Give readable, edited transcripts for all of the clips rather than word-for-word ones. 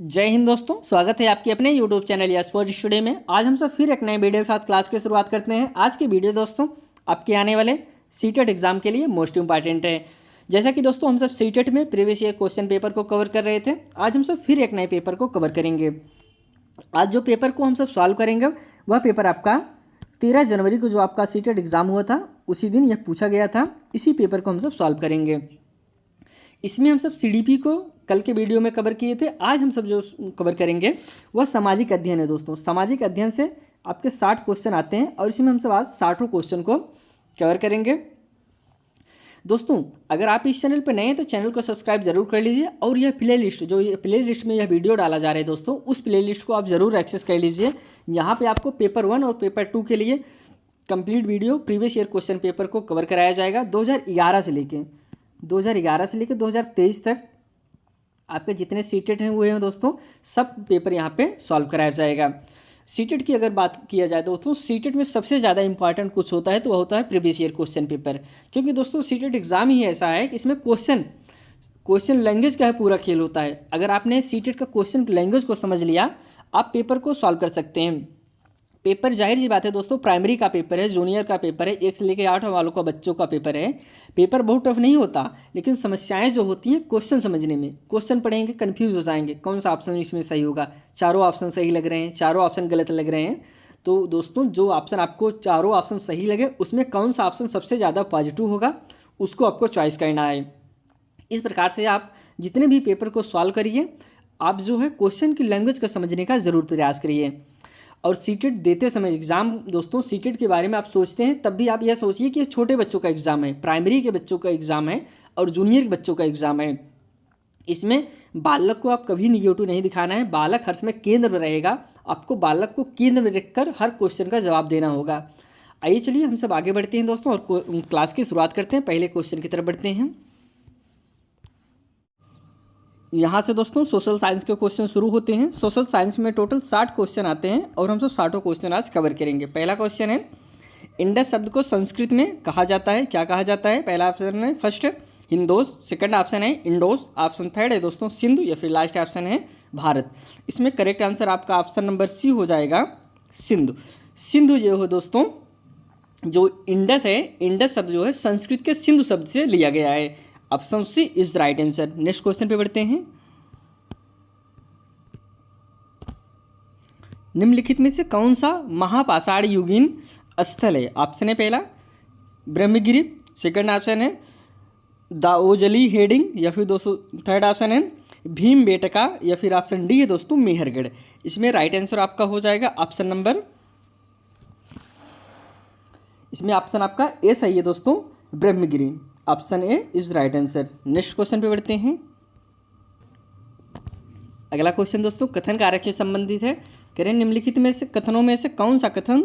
जय हिंद दोस्तों, स्वागत है आपके अपने YouTube channel yes for study में। आज हम सब फिर एक नए वीडियो के साथ क्लास की शुरुआत करते हैं। आज की वीडियो दोस्तों आपके आने वाले सीटेट एग्जाम के लिए मोस्ट इंपॉर्टेंट है। जैसा कि दोस्तों हम सब सीटेट में प्रीवियस ईयर क्वेश्चन पेपर को कवर कर रहे थे, आज हम सब फिर एक नए पेपर को कवर करेंगे। आज जो पेपर को हम सब सॉल्व करेंगे वह पेपर आपका 13 जनवरी को जो आपका सीटेट एग्ज़ाम हुआ था उसी दिन यह पूछा गया था। इसी पेपर को हम सब सॉल्व करेंगे। इसमें हम सब सीडीपी को कल के वीडियो में कवर किए थे। आज हम सब जो कवर करेंगे वह सामाजिक अध्ययन है दोस्तों। सामाजिक अध्ययन से आपके 60 क्वेश्चन आते हैं और इसमें हम सब आज 60 क्वेश्चन को कवर करेंगे। दोस्तों अगर आप इस चैनल पर नए हैं तो चैनल को सब्सक्राइब जरूर कर लीजिए और यह प्ले लिस्ट में यह वीडियो डाला जा रहा है दोस्तों, उस प्ले लिस्ट को आप ज़रूर एक्सेस कर लीजिए। यहाँ पर आपको पेपर 1 और पेपर 2 के लिए complete video previous year question paper को कवर कराया जाएगा। 2011 से लेकर 2023 तक आपके जितने सीटेट हैं हुए हैं दोस्तों, सब पेपर यहाँ पे सॉल्व कराया जाएगा। सीटेट की अगर बात किया जाए दोस्तों, सीटेट में सबसे ज़्यादा इंपॉर्टेंट कुछ होता है तो वह होता है प्रीवियस ईयर क्वेश्चन पेपर। क्योंकि दोस्तों सीटेट एग्ज़ाम ही ऐसा है कि इसमें क्वेश्चन लैंग्वेज का पूरा खेल होता है। अगर आपने सीटेट का क्वेश्चन लैंग्वेज को समझ लिया, आप पेपर को सॉल्व कर सकते हैं। पेपर जाहिर सी बात है दोस्तों, प्राइमरी का पेपर है, जूनियर का पेपर है, 1 से लेकर 8 वालों का बच्चों का पेपर है। पेपर बहुत टफ नहीं होता, लेकिन समस्याएं जो होती हैं क्वेश्चन समझने में, क्वेश्चन पढ़ेंगे कंफ्यूज हो जाएंगे, कौन सा ऑप्शन इसमें सही होगा, चारों ऑप्शन सही लग रहे हैं, चारों ऑप्शन गलत लग रहे हैं। तो दोस्तों जो ऑप्शन आपको चारों ऑप्शन सही लगे उसमें कौन सा ऑप्शन सबसे ज़्यादा पॉजिटिव होगा उसको आपको चॉइस करना है। इस प्रकार से आप जितने भी पेपर को सॉल्व करिए, आप जो है क्वेश्चन की लैंग्वेज को समझने का ज़रूर प्रयास करिए। और सीटेट देते समय एग्ज़ाम दोस्तों, सीटेट के बारे में आप सोचते हैं तब भी आप यह सोचिए कि छोटे बच्चों का एग्ज़ाम है, प्राइमरी के बच्चों का एग्ज़ाम है और जूनियर के बच्चों का एग्ज़ाम है। इसमें बालक को आप कभी निगेटिव नहीं दिखाना है। बालक हर समय केंद्र में रहेगा, आपको बालक को केंद्र में रखकर हर क्वेश्चन का जवाब देना होगा। आइए चलिए हम सब आगे बढ़ते हैं दोस्तों और क्लास की शुरुआत करते हैं। पहले क्वेश्चन की तरफ बढ़ते हैं। यहाँ से दोस्तों सोशल साइंस के क्वेश्चन शुरू होते हैं। सोशल साइंस में टोटल 60 क्वेश्चन आते हैं और हम सब 60 क्वेश्चन आज कवर करेंगे। पहला क्वेश्चन है, इंडस शब्द को संस्कृत में कहा जाता है, क्या कहा जाता है? पहला ऑप्शन है फर्स्ट हिंदोस, सेकंड ऑप्शन है इंडोस, ऑप्शन थर्ड है दोस्तों सिंधु या फिर लास्ट ऑप्शन है भारत। इसमें करेक्ट आंसर आपका ऑप्शन नंबर सी हो जाएगा, सिंधु। सिंधु जो है दोस्तों, जो इंडस है, इंडस शब्द जो है संस्कृत के सिंधु शब्द से लिया गया है। Option C is right answer. Next question पे बढ़ते हैं। निम्नलिखित में से कौन सा महापाषाण युगीन स्थल है? ऑप्शन है पहला ब्रह्मगिरि, सेकंड ऑप्शन है दाओजली हेडिंग या फिर दोस्तों थर्ड ऑप्शन है भीमबेटका या फिर ऑप्शन डी है दोस्तों मेहरगढ़। इसमें राइट आंसर आपका हो जाएगा ऑप्शन नंबर, इसमें ऑप्शन आपका ए सही है दोस्तों, Brahmagiri. Option A is right answer. Next question पे बढ़ते हैं। अगला क्वेश्चन दोस्तों कथन कारक से संबंधित है। करें निम्नलिखित में से कथनों में से कौन सा कथन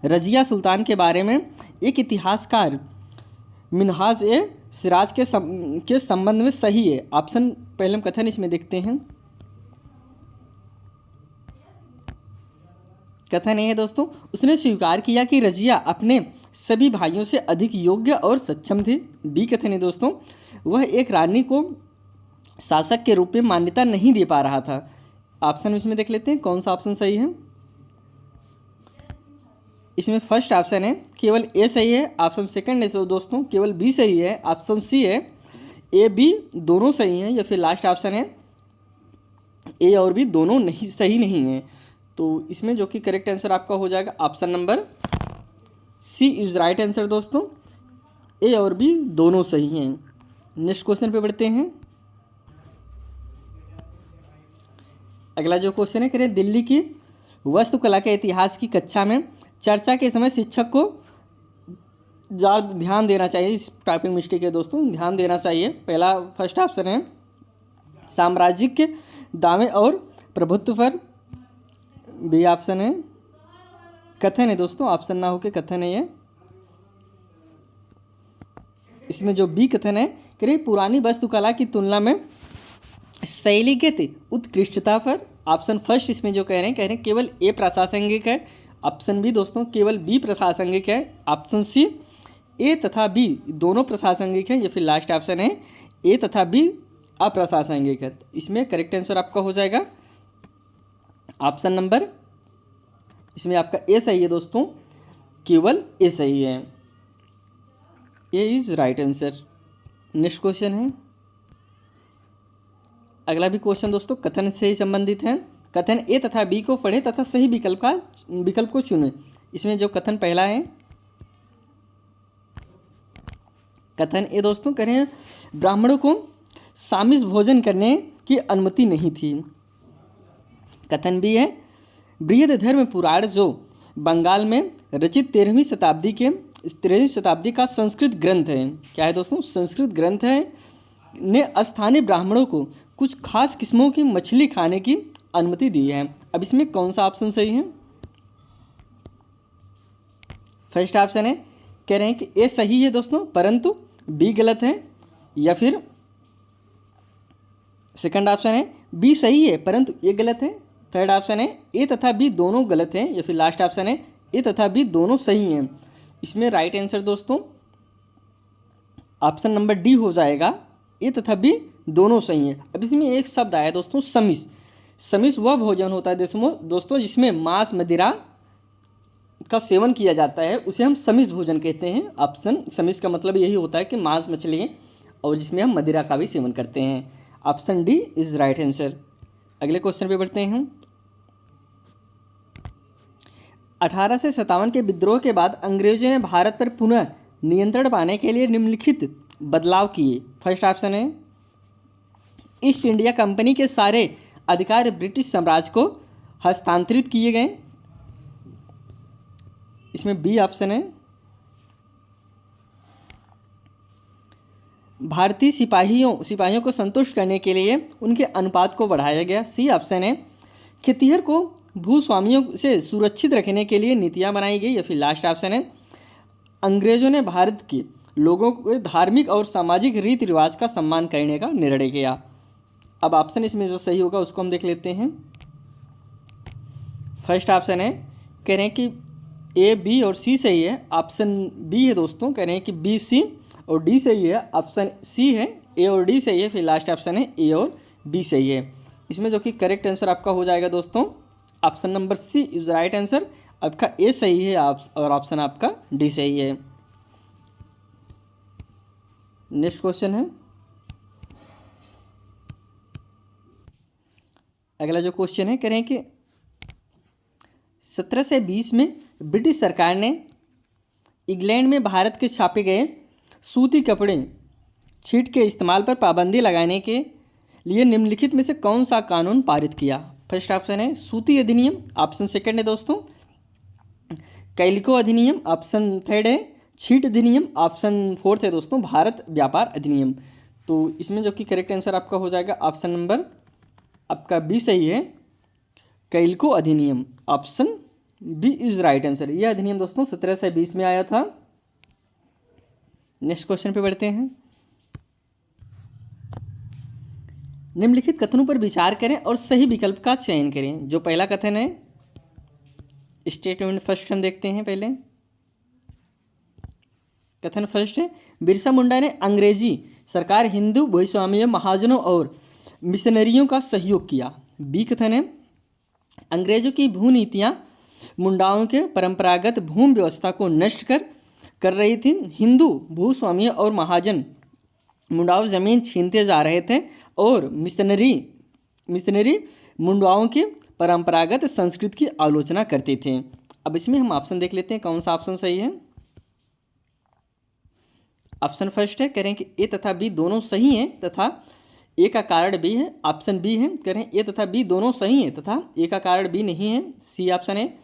रजिया सुल्तान के बारे में एक इतिहासकार मिनहाज ए सिराज के संबंध में सही है? ऑप्शन पहले कथन इसमें देखते हैं। कथन ये है दोस्तों, उसने स्वीकार किया कि रजिया अपने सभी भाइयों से अधिक योग्य और सक्षम थे। बी कथन है दोस्तों, वह एक रानी को शासक के रूप में मान्यता नहीं दे पा रहा था। ऑप्शन इसमें देख लेते हैं कौन सा ऑप्शन सही है। इसमें फर्स्ट ऑप्शन है केवल ए सही है, ऑप्शन सेकंड है दोस्तों केवल बी सही है, ऑप्शन सी है ए बी दोनों सही हैं या फिर लास्ट ऑप्शन है ए और बी दोनों नहीं सही नहीं है। तो इसमें जो कि करेक्ट आंसर आपका हो जाएगा option number C is right answer दोस्तों, ए और बी दोनों सही हैं। नेक्स्ट क्वेश्चन पे बढ़ते हैं। अगला जो क्वेश्चन है, करें दिल्ली की वास्तुकला के इतिहास की कक्षा में चर्चा के समय शिक्षक को ध्यान देना चाहिए। इस टाइपिंग मिस्टेक है दोस्तों, ध्यान देना चाहिए। पहला फर्स्ट ऑप्शन है साम्राज्यिक के दावे और प्रभुत्व पर, बी ऑप्शन है कथन है दोस्तों, ऑप्शन ना होकर कथन है ये। इसमें जो बी कथन है, करें पुरानी वास्तुकला की तुलना में शैलीगत उत्कृष्टता पर। ऑप्शन फर्स्ट इसमें जो कह रहे हैं केवल ए प्रासंगिक है, ऑप्शन बी दोस्तों केवल बी प्रासंगिक है, ऑप्शन सी ए तथा बी दोनों प्रासंगिक है या फिर लास्ट ऑप्शन है ए तथा बी अप्रासंगिक है। इसमें करेक्ट आंसर आपका हो जाएगा ऑप्शन नंबर इसमें आपका ए सही है दोस्तों, केवल ए सही है, A is right answer. Next question है, अगला भी क्वेश्चन दोस्तों कथन से ही संबंधित है। कथन ए तथा बी को पढ़े तथा सही विकल्प को चुने। इसमें जो कथन पहला है, कथन ए दोस्तों कह रहे हैं ब्राह्मणों को सामिष भोजन करने की अनुमति नहीं थी। कथन बी है बृहद धर्म पुराण जो बंगाल में रचित 13वीं शताब्दी का संस्कृत ग्रंथ है। क्या है दोस्तों? संस्कृत ग्रंथ है, ने स्थानीय ब्राह्मणों को कुछ खास किस्मों की मछली खाने की अनुमति दी है। अब इसमें कौन सा ऑप्शन सही है? फर्स्ट ऑप्शन है, कह रहे हैं कि ए सही है दोस्तों परंतु बी गलत है, या फिर सेकंड ऑप्शन है बी सही है परंतु ए गलत है। थर्ड ऑप्शन है ए तथा बी दोनों गलत हैं, या फिर लास्ट ऑप्शन है ए तथा बी दोनों सही हैं। इसमें राइट आंसर दोस्तों ऑप्शन नंबर डी हो जाएगा, ए तथा बी दोनों सही हैं। अब इसमें एक शब्द आया दोस्तों समिस। समिस वह भोजन होता है दोस्तों जिसमें मांस मदिरा का सेवन किया जाता है, उसे हम समिस भोजन कहते हैं। ऑप्शन समिस का मतलब यही होता है कि मांस मछली और जिसमें हम मदिरा का भी सेवन करते हैं। Option D is right answer. अगले क्वेश्चन पे बढ़ते हैं। 1857 के विद्रोह के बाद अंग्रेजों ने भारत पर पुनः नियंत्रण पाने के लिए निम्नलिखित बदलाव किए। फर्स्ट ऑप्शन है ईस्ट इंडिया कंपनी के सारे अधिकार ब्रिटिश साम्राज्य को हस्तांतरित किए गए। इसमें बी ऑप्शन है भारतीय सिपाहियों को संतुष्ट करने के लिए उनके अनुपात को बढ़ाया गया। सी ऑप्शन है खेतिहर को भूस्वामियों से सुरक्षित रखने के लिए नीतियां बनाई गई, या फिर लास्ट ऑप्शन है अंग्रेजों ने भारत के लोगों को धार्मिक और सामाजिक रीति रिवाज का सम्मान करने का निर्णय किया। अब ऑप्शन इसमें जो सही होगा उसको हम देख लेते हैं। फर्स्ट ऑप्शन है कह रहे हैं कि ए बी और सी सही है। ऑप्शन बी है दोस्तों, कह रहे हैं कि बी सी और डी सही है। ऑप्शन सी है ए और डी सही है, फिर लास्ट ऑप्शन है ए और बी सही है। इसमें जो कि करेक्ट आंसर आपका हो जाएगा दोस्तों option number C is right answer. आपका ए सही है और ऑप्शन आपका डी सही है। नेक्स्ट क्वेश्चन है, अगला जो क्वेश्चन है कह रहे हैं कि 1720 में ब्रिटिश सरकार ने इंग्लैंड में भारत के छापे गए सूती कपड़े छीट के इस्तेमाल पर पाबंदी लगाने के लिए निम्नलिखित में से कौन सा कानून पारित किया। फर्स्ट ऑप्शन है सूती अधिनियम, ऑप्शन सेकंड है दोस्तों कैलिको अधिनियम, ऑप्शन थर्ड है छीट अधिनियम, ऑप्शन फोर्थ है दोस्तों भारत व्यापार अधिनियम। तो इसमें जो कि करेक्ट आंसर आपका हो जाएगा ऑप्शन नंबर आपका बी सही है, कैलिको अधिनियम। Option B is right answer. यह अधिनियम दोस्तों 1720 में आया था। नेक्स्ट क्वेश्चन पे बढ़ते हैं। निम्नलिखित कथनों पर विचार करें और सही विकल्प का चयन करें। जो पहला कथन है स्टेटमेंट फर्स्ट हम देखते हैं पहले। कथन फर्स्ट है बिरसा मुंडा ने अंग्रेजी सरकार हिंदू भूस्वामियों महाजनों और मिशनरियों का सहयोग किया। बी कथन है अंग्रेजों की भू नीतियाँ मुंडाओं के परंपरागत भूमि व्यवस्था को नष्ट कर रही थी। हिंदू भूस्वामियों और महाजन मुंडाओं जमीन छीनते जा रहे थे और मिशनरी मुंडाओं की परंपरागत संस्कृति की आलोचना करते थे। अब इसमें हम ऑप्शन देख लेते हैं कौन सा ऑप्शन सही है। ऑप्शन फर्स्ट है कह रहे हैं कि ए तथा बी दोनों सही हैं तथा ए का कारण बी है। ऑप्शन बी है कह रहे हैं ए तथा बी दोनों सही हैं तथा ए का कारण बी नहीं है। सी ऑप्शन है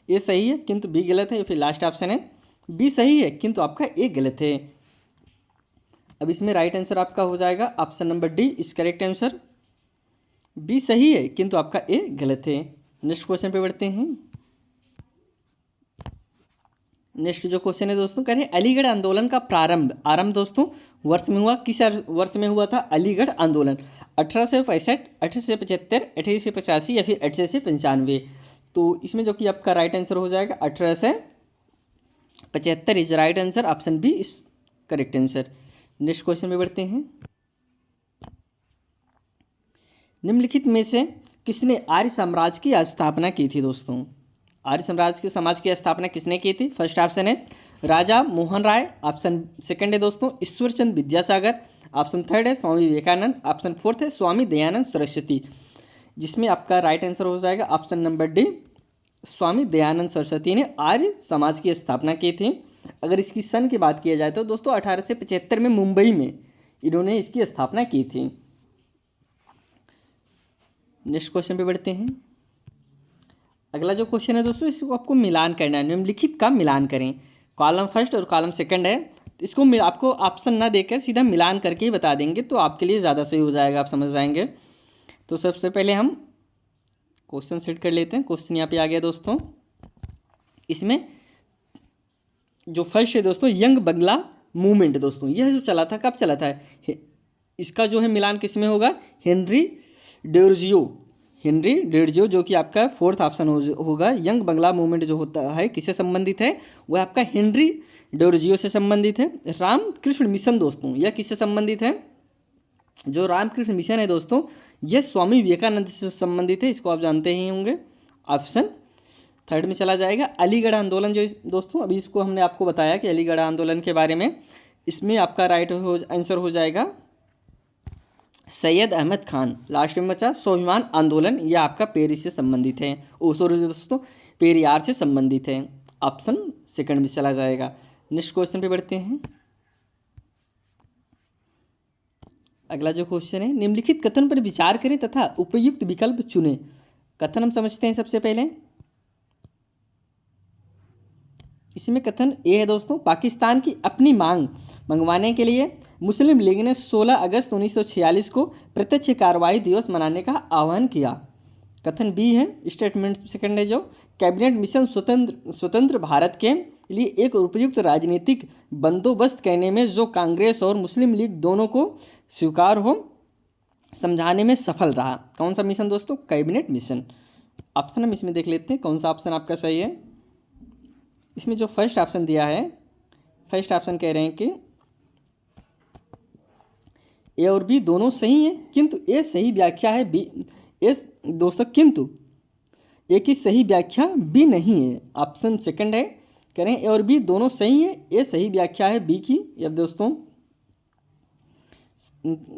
ए सही है किंतु बी गलत है। फिर लास्ट ऑप्शन है बी सही है किंतु आपका ए गलत है। अब इसमें राइट आंसर आपका हो जाएगा option number D is correct answer. B सही है किंतु आपका ए गलत है। नेक्स्ट क्वेश्चन पे बढ़ते हैं। नेक्स्ट जो क्वेश्चन है दोस्तों कह रहे हैं अलीगढ़ आंदोलन का आरंभ दोस्तों वर्ष में हुआ। किस वर्ष में हुआ था अलीगढ़ आंदोलन? 1865, 1875, 1885 या फिर 1895। तो इसमें जो कि आपका राइट आंसर हो जाएगा 1875 is right answer. Option B is correct answer. Next question में बढ़ते हैं। निम्नलिखित में से किसने आर्य साम्राज्य की स्थापना की थी दोस्तों? आर्य साम्राज्य के समाज की स्थापना किसने की थी? फर्स्ट ऑप्शन है राजा मोहन राय, ऑप्शन सेकंड है दोस्तों ईश्वरचंद विद्यासागर, ऑप्शन थर्ड है स्वामी विवेकानंद, ऑप्शन फोर्थ है स्वामी दयानंद सरस्वती। जिसमें आपका राइट आंसर हो जाएगा option number D, Swami Dayanand Saraswati ने आर्य समाज की स्थापना की थी। अगर इसकी सन की बात किया जाए तो दोस्तों 1875 में मुंबई में इन्होंने इसकी स्थापना की थी। नेक्स्ट क्वेश्चन पे बढ़ते हैं। अगला जो क्वेश्चन है दोस्तों, इसको आपको मिलान करना है, निम्नलिखित का मिलान करें। कॉलम फर्स्ट और कॉलम सेकंड है, इसको आपको ऑप्शन ना देकर सीधा मिलान करके ही बता देंगे तो आपके लिए ज़्यादा सही हो जाएगा, आप समझ जाएंगे। तो सबसे पहले हम क्वेश्चन सेट कर लेते हैं। क्वेश्चन यहाँ पे आ गया दोस्तों। इसमें जो फर्स्ट है दोस्तों यंग बंगला मूवमेंट दोस्तों, यह जो चला था कब चला था? इसका जो है मिलान किस में होगा? हेनरी डेरोजियो जो कि आपका फोर्थ ऑप्शन होगा। यंग बंगला मूवमेंट जो होता है किससे संबंधित है? वह आपका हेनरी डेरोजियो से संबंधित है। रामकृष्ण मिशन दोस्तों, यह किससे संबंधित है? जो रामकृष्ण मिशन है दोस्तों, यह स्वामी विवेकानंद से संबंधित है, इसको आप जानते ही होंगे। ऑप्शन थर्ड में चला जाएगा अलीगढ़ आंदोलन जो दोस्तों, अभी इसको हमने आपको बताया कि अलीगढ़ आंदोलन के बारे में। इसमें आपका राइट आंसर हो जाएगा सैयद अहमद खान। लास्ट में बचा स्वाभिमान आंदोलन, यह आपका पेरिस से संबंधित है, सॉरी दोस्तों पेरियार से संबंधित है। ऑप्शन सेकंड में चला जाएगा। नेक्स्ट क्वेश्चन पे बढ़ते हैं। अगला जो क्वेश्चन है, निम्नलिखित कथन पर विचार करें तथा उपयुक्त विकल्प चुनें। कथन हम समझते हैं सबसे पहले। इसमें कथन ए है दोस्तों, पाकिस्तान की अपनी मांग मंगवाने के लिए मुस्लिम लीग ने 16 अगस्त 1946 को प्रत्यक्ष कार्रवाई दिवस मनाने का आह्वान किया। कथन बी है, स्टेटमेंट सेकंड है जो, कैबिनेट मिशन स्वतंत्र भारत के लिए एक उपयुक्त राजनीतिक बंदोबस्त करने में जो कांग्रेस और मुस्लिम लीग दोनों को स्वीकार हो समझाने में सफल रहा। कौन सा मिशन दोस्तों? Cabinet mission. ऑप्शन हम इसमें देख लेते हैं कौन सा ऑप्शन आपका सही है। इसमें जो फर्स्ट ऑप्शन दिया है, फर्स्ट ऑप्शन कह रहे हैं कि ए और बी दोनों सही हैं, किंतु ए सही व्याख्या है बी, ए दोस्तों किंतु ए की सही व्याख्या बी नहीं है। ऑप्शन सेकंड है, कह रहे हैं ए और बी दोनों सही है, ए सही व्याख्या है बी की। अब दोस्तों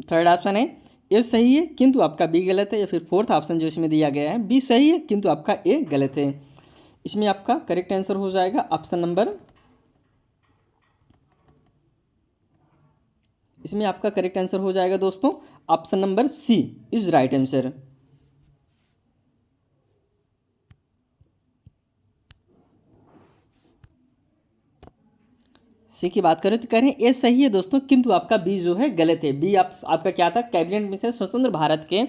थर्ड ऑप्शन है ए सही है किंतु आपका बी गलत है, या फिर फोर्थ ऑप्शन जो इसमें दिया गया है बी सही है किंतु आपका ए गलत है। इसमें आपका करेक्ट आंसर हो जाएगा ऑप्शन नंबर, इसमें आपका करेक्ट आंसर हो जाएगा दोस्तों option number C is right answer. C की बात करें तो कह रहे हैं ए सही है दोस्तों किंतु आपका बी जो है गलत है। बी आपका क्या था? कैबिनेट मिशन स्वतंत्र भारत के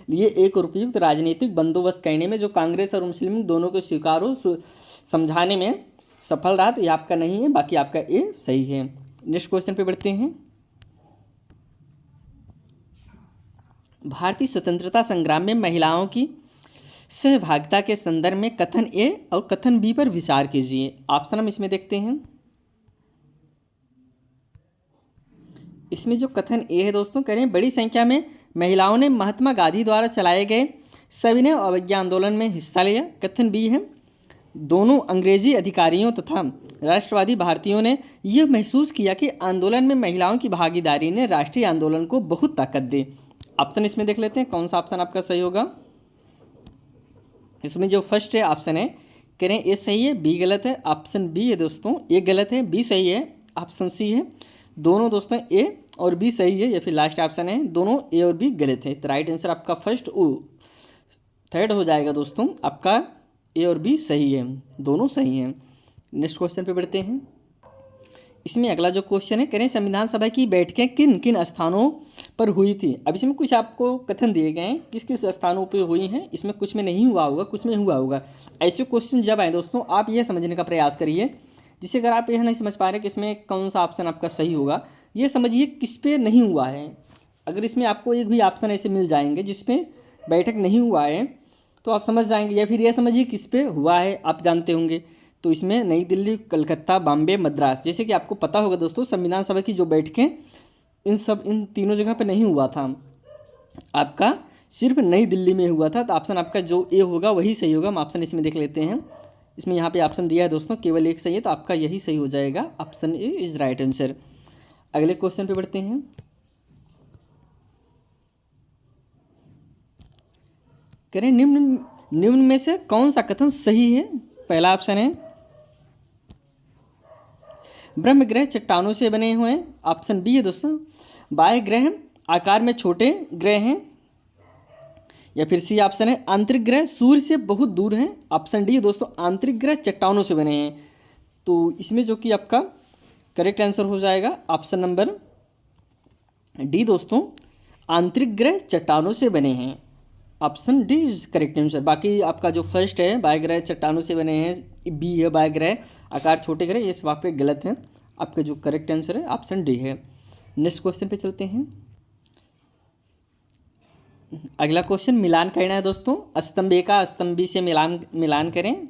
लिए एक उपयुक्त राजनीतिक बंदोबस्त करने में जो कांग्रेस और मुस्लिम लीग दोनों को स्वीकार हो समझाने में सफल रहा, तो ये आपका नहीं है, बाकी आपका ए सही है। नेक्स्ट क्वेश्चन पे बढ़ते हैं। भारतीय स्वतंत्रता संग्राम में महिलाओं की सहभागिता के संदर्भ में कथन ए और कथन बी पर विचार कीजिए। ऑप्शन हम इसमें देखते हैं। इसमें जो कथन ए है दोस्तों, कह रहे हैं बड़ी संख्या में महिलाओं ने महात्मा गांधी द्वारा चलाए गए सविनय अवज्ञा आंदोलन में हिस्सा लिया। कथन बी है, दोनों अंग्रेजी अधिकारियों तथा राष्ट्रवादी भारतीयों ने यह महसूस किया कि आंदोलन में महिलाओं की भागीदारी ने राष्ट्रीय आंदोलन को बहुत ताकत दी। ऑप्शन इसमें देख लेते हैं कौन सा ऑप्शन आपका सही होगा। इसमें जो फर्स्ट है ऑप्शन है, कह रहे हैं ए सही है बी गलत है। ऑप्शन बी है दोस्तों ए गलत है बी सही है। ऑप्शन सी है दोनों दोस्तों ए और बी सही है, या फिर लास्ट ऑप्शन है दोनों ए और बी गलत है। तो राइट आंसर आपका फर्स्ट थर्ड हो जाएगा दोस्तों, आपका ए और बी सही है, दोनों सही हैं। नेक्स्ट क्वेश्चन पे बढ़ते हैं। इसमें अगला जो क्वेश्चन है, कह रहे हैं संविधान सभा की बैठकें किन किन स्थानों पर हुई थी। अब इसमें कुछ आपको कथन दिए गए हैं किस किस स्थानों पर हुई हैं। इसमें कुछ में नहीं हुआ होगा, कुछ में हुआ होगा। ऐसे क्वेश्चन जब आए दोस्तों, आप यह समझने का प्रयास करिए, जिससे अगर आप यह नहीं समझ पा रहे कि इसमें कौन सा ऑप्शन आपका सही होगा, ये समझिए किस पे नहीं हुआ है। अगर इसमें आपको एक भी ऑप्शन ऐसे मिल जाएंगे जिसमें बैठक नहीं हुआ है तो आप समझ जाएंगे, या फिर ये समझिए किस पे हुआ है आप जानते होंगे। तो इसमें नई दिल्ली, कलकत्ता, बॉम्बे, मद्रास, जैसे कि आपको पता होगा दोस्तों संविधान सभा की जो बैठकें इन तीनों जगह पे नहीं हुआ था। आपका सिर्फ नई दिल्ली में हुआ था। तो ऑप्शन आपका जो ए होगा वही सही होगा। हम ऑप्शन इसमें देख लेते हैं। इसमें यहाँ पे ऑप्शन दिया है दोस्तों, केवल एक सही है, तो आपका यही सही हो जाएगा। Option A is right answer. अगले क्वेश्चन पे बढ़ते हैं। कह रहे निम्न में से कौन सा कथन सही है। पहला ऑप्शन है ब्रह्म ग्रह चट्टानों से बने हुए हैं। ऑप्शन बी है दोस्तों बाह्य ग्रह आकार में छोटे ग्रह हैं। या फिर सी ऑप्शन है आंतरिक ग्रह सूर्य से बहुत दूर हैं। ऑप्शन डी है दोस्तों आंतरिक ग्रह चट्टानों से बने हैं। तो इसमें जो कि आपका करेक्ट आंसर हो जाएगा ऑप्शन नंबर डी दोस्तों, आंतरिक ग्रह चट्टानों से बने हैं। Option D is correct answer. बाकी आपका जो फर्स्ट है बाह्य ग्रह चट्टानों से बने हैं, बी है बाह्य ग्रह आकार छोटे ग्रह, ये सब आपके गलत हैं। आपका जो करेक्ट आंसर है ऑप्शन डी है। नेक्स्ट क्वेश्चन पे चलते हैं। अगला क्वेश्चन मिलान करना है दोस्तों। स्तंभ का स्तंभ बी से मिलान करें।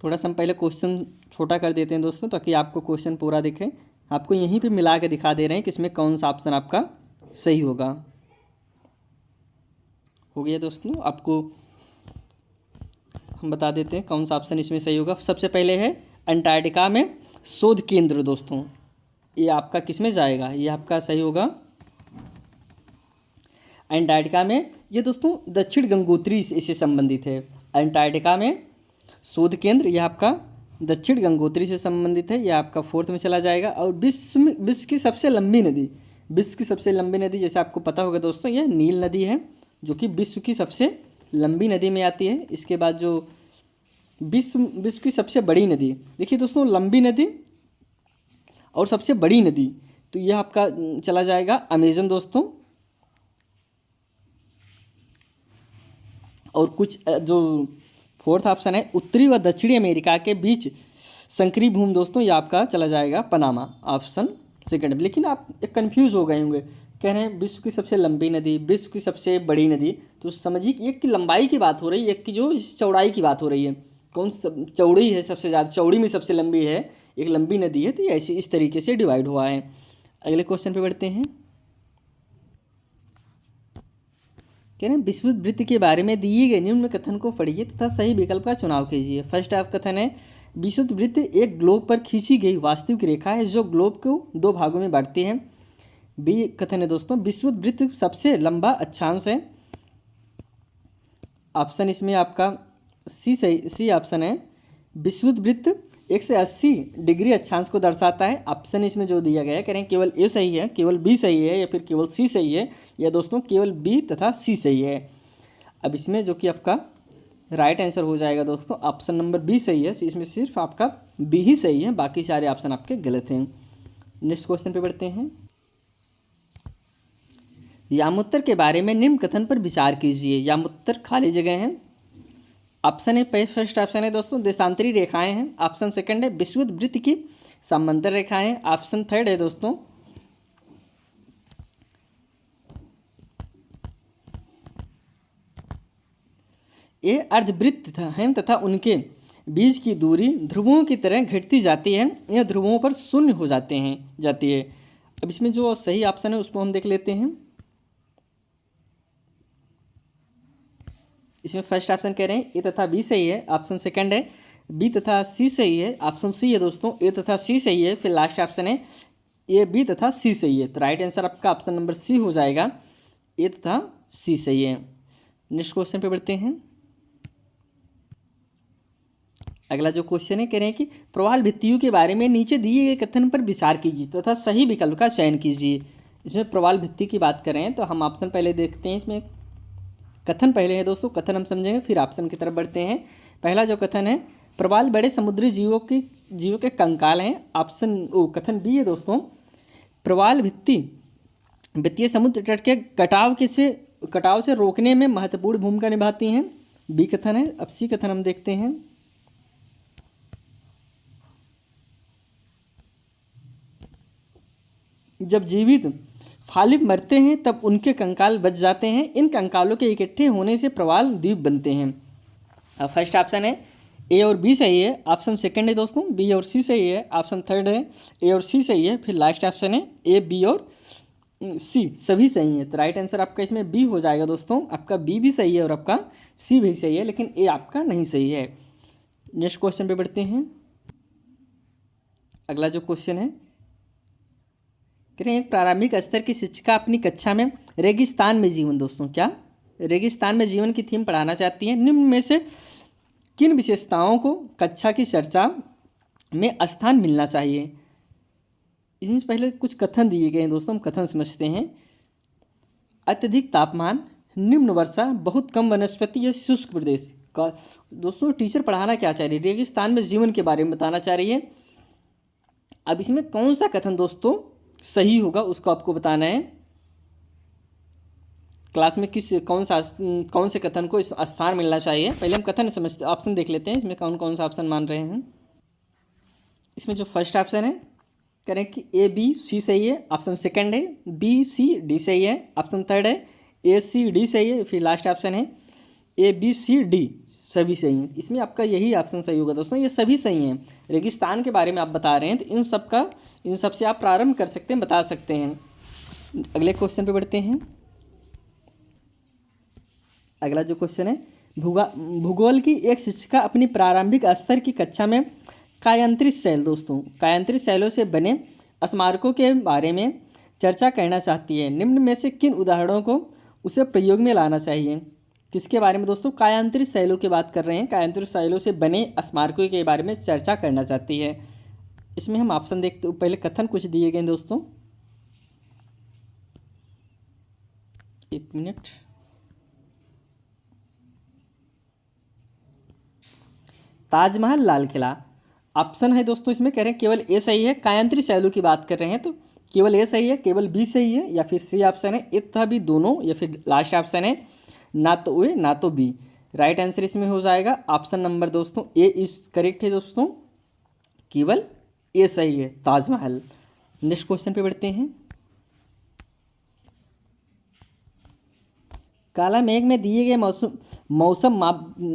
थोड़ा सा हम पहले क्वेश्चन छोटा कर देते हैं दोस्तों, ताकि आपको क्वेश्चन पूरा दिखे। आपको यहीं पे मिला के दिखा दे रहे हैं कि इसमें कौन सा ऑप्शन आपका सही होगा। हो गया दोस्तों, आपको हम बता देते हैं कौन सा ऑप्शन इसमें सही होगा। सबसे पहले है अंटार्कटिका में शोध केंद्र दोस्तों, ये आपका किस में जाएगा, ये आपका सही होगा अंटार्कटिका में। ये दोस्तों दक्षिण गंगोत्री से संबंधित है। अंटार्कटिका में शोध केंद्र यह आपका दक्षिण गंगोत्री से संबंधित है, यह आपका फोर्थ में चला जाएगा। और विश्व की सबसे लंबी नदी, जैसे आपको पता होगा दोस्तों, यह नील नदी है, जो कि विश्व की सबसे लंबी नदी में आती है। इसके बाद जो विश्व की सबसे बड़ी नदी, देखिए दोस्तों लंबी नदी और सबसे बड़ी नदी, तो यह आपका चला जाएगा अमेजन दोस्तों। और कुछ जो फोर्थ ऑप्शन है उत्तरी व दक्षिणी अमेरिका के बीच संकरी भूमि दोस्तों, ये आपका चला जाएगा पनामा, ऑप्शन सेकंड में। लेकिन आप एक कन्फ्यूज़ हो गए होंगे, कह रहे हैं विश्व की सबसे लंबी नदी, विश्व की सबसे बड़ी नदी, तो समझिए कि एक की लंबाई की बात हो रही है, एक की जो चौड़ाई की बात हो रही है। कौन चौड़ी है सबसे ज़्यादा, चौड़ी में सबसे लंबी है, एक लंबी नदी है, तो ये ऐसे इस तरीके से डिवाइड हुआ है। अगले क्वेश्चन पे बढ़ते हैं। कह रहे हैं विषुवत वृत्त के बारे में दिए गए निम्न कथन को पढ़िए तथा सही विकल्प का चुनाव कीजिए। फर्स्ट आप कथन है विषुवत वृत्त एक ग्लोब पर खींची गई वास्तविक रेखा है जो ग्लोब को दो भागों में बांटती है। बी कथन है दोस्तों विषुवत वृत्त सबसे लंबा अक्षांश है। ऑप्शन इसमें आपका सी ऑप्शन है विषुवत वृत्त 180 डिग्री अक्षांश को दर्शाता है। ऑप्शन इसमें जो दिया गया है कह रहे हैं केवल ए सही है, केवल बी सही है, या फिर केवल सी सही है, या दोस्तों केवल बी तथा सी सही है। अब इसमें जो कि आपका राइट आंसर हो जाएगा दोस्तों ऑप्शन नंबर बी सही है। इसमें सिर्फ आपका बी ही सही है, बाकी सारे ऑप्शन आपके गलत हैं। नेक्स्ट क्वेश्चन पे बढ़ते हैं। यामोत्तर के बारे में निम्न कथन पर विचार कीजिए। यामोत्तर खाली जगह हैं। ऑप्शन है फर्स्ट ऑप्शन है दोस्तों देशांतरी रेखाएं हैं। ऑप्शन सेकंड है विषुवत वृत्त की समांतर रेखाएं। ऑप्शन थर्ड है दोस्तों ये अर्धवृत्त हैं तथा उनके बीच की दूरी ध्रुवों की तरह घटती जाती है, यह ध्रुवों पर शून्य हो जाती है। अब इसमें जो सही ऑप्शन है उसको हम देख लेते हैं। इसमें फर्स्ट ऑप्शन कह रहे हैं ए तथा बी सही है। ऑप्शन सेकंड है बी तथा सी सही है। ऑप्शन सी है दोस्तों ए तथा सी सही है। फिर लास्ट ऑप्शन है ए बी तथा सी सही है। तो राइट आंसर आपका ऑप्शन नंबर सी हो जाएगा, ए तथा सी सही है। नेक्स्ट क्वेश्चन पे बढ़ते हैं। अगला जो क्वेश्चन है कह रहे हैं कि प्रवाल भित्तियों के बारे में नीचे दिए गए कथन पर विचार कीजिए तथा सही विकल्प का चयन कीजिए। इसमें प्रवाल भित्ति की बात कर रहे हैं तो हम ऑप्शन पहले देखते हैं। इसमें कथन पहले है दोस्तों, कथन हम समझेंगे फिर ऑप्शन की तरफ बढ़ते हैं। पहला जो कथन है प्रवाल बड़े समुद्री जीवों के कंकाल हैं। कथन बी है दोस्तों प्रवाल भित्तियाँ समुद्र तट के कटाव से रोकने में महत्वपूर्ण भूमिका निभाती हैं। बी कथन है। अब सी कथन हम देखते हैं। जब जीवित फालिब मरते हैं तब उनके कंकाल बच जाते हैं। इन कंकालों के इकट्ठे होने से प्रवाल द्वीप बनते हैं। अब फर्स्ट ऑप्शन है ए और बी सही है। ऑप्शन सेकंड है दोस्तों बी और सी सही है। ऑप्शन थर्ड है ए और सी सही है। फिर लास्ट ऑप्शन है ए बी और सी सभी सही है, तो राइट आंसर आपका इसमें बी हो जाएगा दोस्तों। आपका बी भी सही है और आपका सी भी सही है, लेकिन ए आपका नहीं सही है। नेक्स्ट क्वेश्चन पे बढ़ते हैं। अगला जो क्वेश्चन है, कह रहे हैं एक प्रारंभिक स्तर की शिक्षिका अपनी कक्षा में रेगिस्तान में जीवन, दोस्तों क्या रेगिस्तान में जीवन की थीम पढ़ाना चाहती हैं। निम्न में से किन विशेषताओं को कक्षा की चर्चा में स्थान मिलना चाहिए। इसमें पहले कुछ कथन दिए गए हैं दोस्तों, हम कथन समझते हैं। अत्यधिक तापमान, निम्न वर्षा, बहुत कम वनस्पति या शुष्क प्रदेश का। दोस्तों टीचर पढ़ाना क्या चाह रही है, रेगिस्तान में जीवन के बारे में बताना चाह रही है। अब इसमें कौन सा कथन दोस्तों सही होगा उसको आपको बताना है। क्लास में कौन से कथन को इस स्थान मिलना चाहिए। पहले हम कथन समझते, ऑप्शन देख लेते हैं इसमें कौन कौन सा ऑप्शन मान रहे हैं। इसमें जो फर्स्ट ऑप्शन है, करें कि ए बी सी सही है, ऑप्शन सेकंड है बी सी डी सही है, ऑप्शन थर्ड है ए सी डी सही है, फिर लास्ट ऑप्शन है ए बी सी डी सभी सही हैं। इसमें आपका यही ऑप्शन सही होगा दोस्तों, ये सभी सही हैं। रेगिस्तान के बारे में आप बता रहे हैं तो इन सब से आप प्रारंभ कर सकते हैं, बता सकते हैं। अगले क्वेश्चन पे बढ़ते हैं। अगला जो क्वेश्चन है, भूगोल की एक शिक्षिका अपनी प्रारंभिक स्तर की कक्षा में कायांतरित शैल, दोस्तों कायांतरित शैलों से बने स्मारकों के बारे में चर्चा करना चाहती है। निम्न में से किन उदाहरणों को उसे प्रयोग में लाना चाहिए। किसके बारे में दोस्तों, कायांतरित शैलों की बात कर रहे हैं। कायांतरित शैलों से बने स्मारकों के बारे में चर्चा करना चाहती है। इसमें हम ऑप्शन देखते, पहले कथन कुछ दिए गए दोस्तों, एक मिनट। ताजमहल, लाल किला ऑप्शन है दोस्तों। इसमें कह रहे हैं केवल ए सही है। कायांतरित शैलों की बात कर रहे हैं तो केवल ए सही है, केवल बी सही है, या फिर सी ऑप्शन है ए तथा बी दोनों, या फिर लास्ट ऑप्शन है ना तो ए ना तो बी। राइट आंसर इसमें हो जाएगा ऑप्शन नंबर दोस्तों ए इज करेक्ट है दोस्तों, केवल ए सही है, ताजमहल। नेक्स्ट क्वेश्चन पे बढ़ते हैं। कॉलम एक में दिए गए मौसम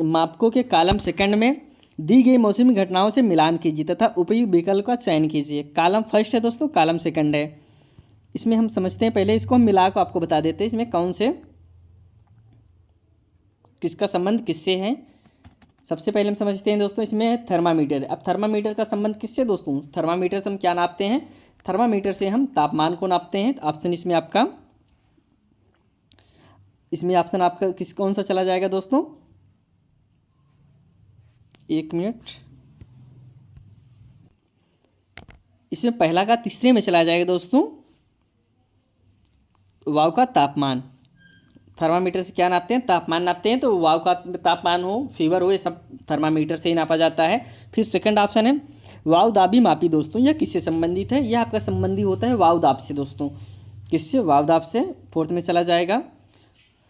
मापकों के कॉलम सेकंड में दी गई मौसमी घटनाओं से मिलान कीजिए तथा उपयुक्त विकल्प का चयन कीजिए। कॉलम फर्स्ट है दोस्तों, कॉलम सेकंड है। इसमें हम समझते हैं, पहले इसको हम मिला कर आपको बता देते हैं इसमें कौन से किसका संबंध किससे है। सबसे पहले हम समझते हैं दोस्तों, इसमें थर्मामीटर। अब थर्मामीटर का संबंध किससे दोस्तों, थर्मामीटर से हम क्या नापते हैं, थर्मामीटर से हम तापमान को नापते हैं। ऑप्शन इसमें आपका कौन सा चला जाएगा दोस्तों, एक मिनट। इसमें पहला का तीसरे में चला जाएगा दोस्तों, वायु का तापमान। थर्मामीटर से क्या नापते हैं, तापमान नापते हैं, तो वायु का तापमान हो, फीवर हो, ये सब थर्मामीटर से ही नापा जाता है। फिर सेकंड ऑप्शन है वायुदाबी मापी, दोस्तों यह किससे संबंधित है, यह आपका संबंधी होता है वायुदाब से दोस्तों, किससे, वायुदाब से। फोर्थ में चला जाएगा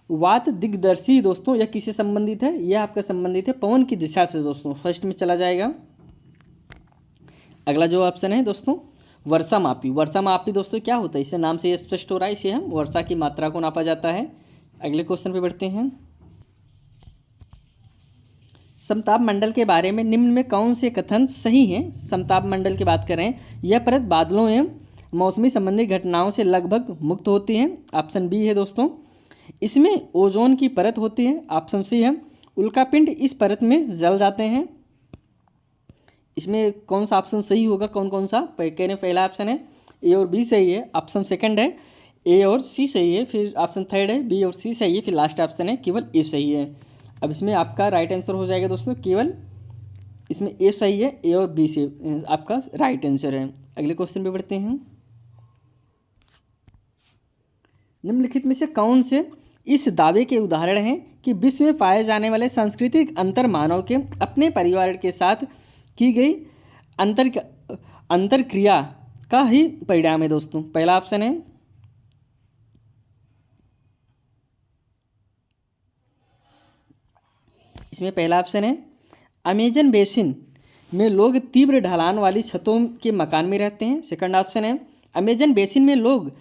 वात दिग्दर्शी, दोस्तों यह किससे संबंधित है, यह आपका संबंधित है पवन की दिशा से दोस्तों, फर्स्ट में चला जाएगा। अगला जो ऑप्शन है दोस्तों वर्षा मापी। वर्षा मापी दोस्तों क्या होता है, इसे नाम से ये स्पष्ट हो रहा है, इसे हम वर्षा की मात्रा को नापा जाता है। अगले क्वेश्चन पे बढ़ते हैं। समताप मंडल के बारे में निम्न में कौन से कथन सही हैं। समताप मंडल की बात करें, यह परत बादलों एवं मौसमी संबंधी घटनाओं से लगभग मुक्त होती है। ऑप्शन बी है दोस्तों। इसमें ओजोन की परत होती है। ऑप्शन सी है उल्कापिंड इस परत में जल जाते हैं। इसमें कौन सा ऑप्शन सही होगा, कौन कौन सा, कह रहे पहला ऑप्शन है ए और बी सही है, ऑप्शन सेकंड है ए और सी सही है, फिर ऑप्शन थर्ड है बी और सी सही है, फिर लास्ट ऑप्शन है केवल ए सही है। अब इसमें आपका राइट आंसर हो जाएगा दोस्तों, केवल इसमें ए सही है, ए और बी से आपका राइट आंसर है। अगले क्वेश्चन पे बढ़ते हैं। निम्नलिखित में से कौन से इस दावे के उदाहरण हैं कि विश्व में पाए जाने वाले सांस्कृतिक अंतर मानव के अपने परिवार के साथ की गई अंतरक्रिया का ही परिणाम है दोस्तों। पहला ऑप्शन है इसमें पहला ऑप्शन है अमेजन बेसिन में लोग तीव्र ढलान वाली छतों के मकान में रहते हैं। सेकंड ऑप्शन है अमेजन बेसिन में लोग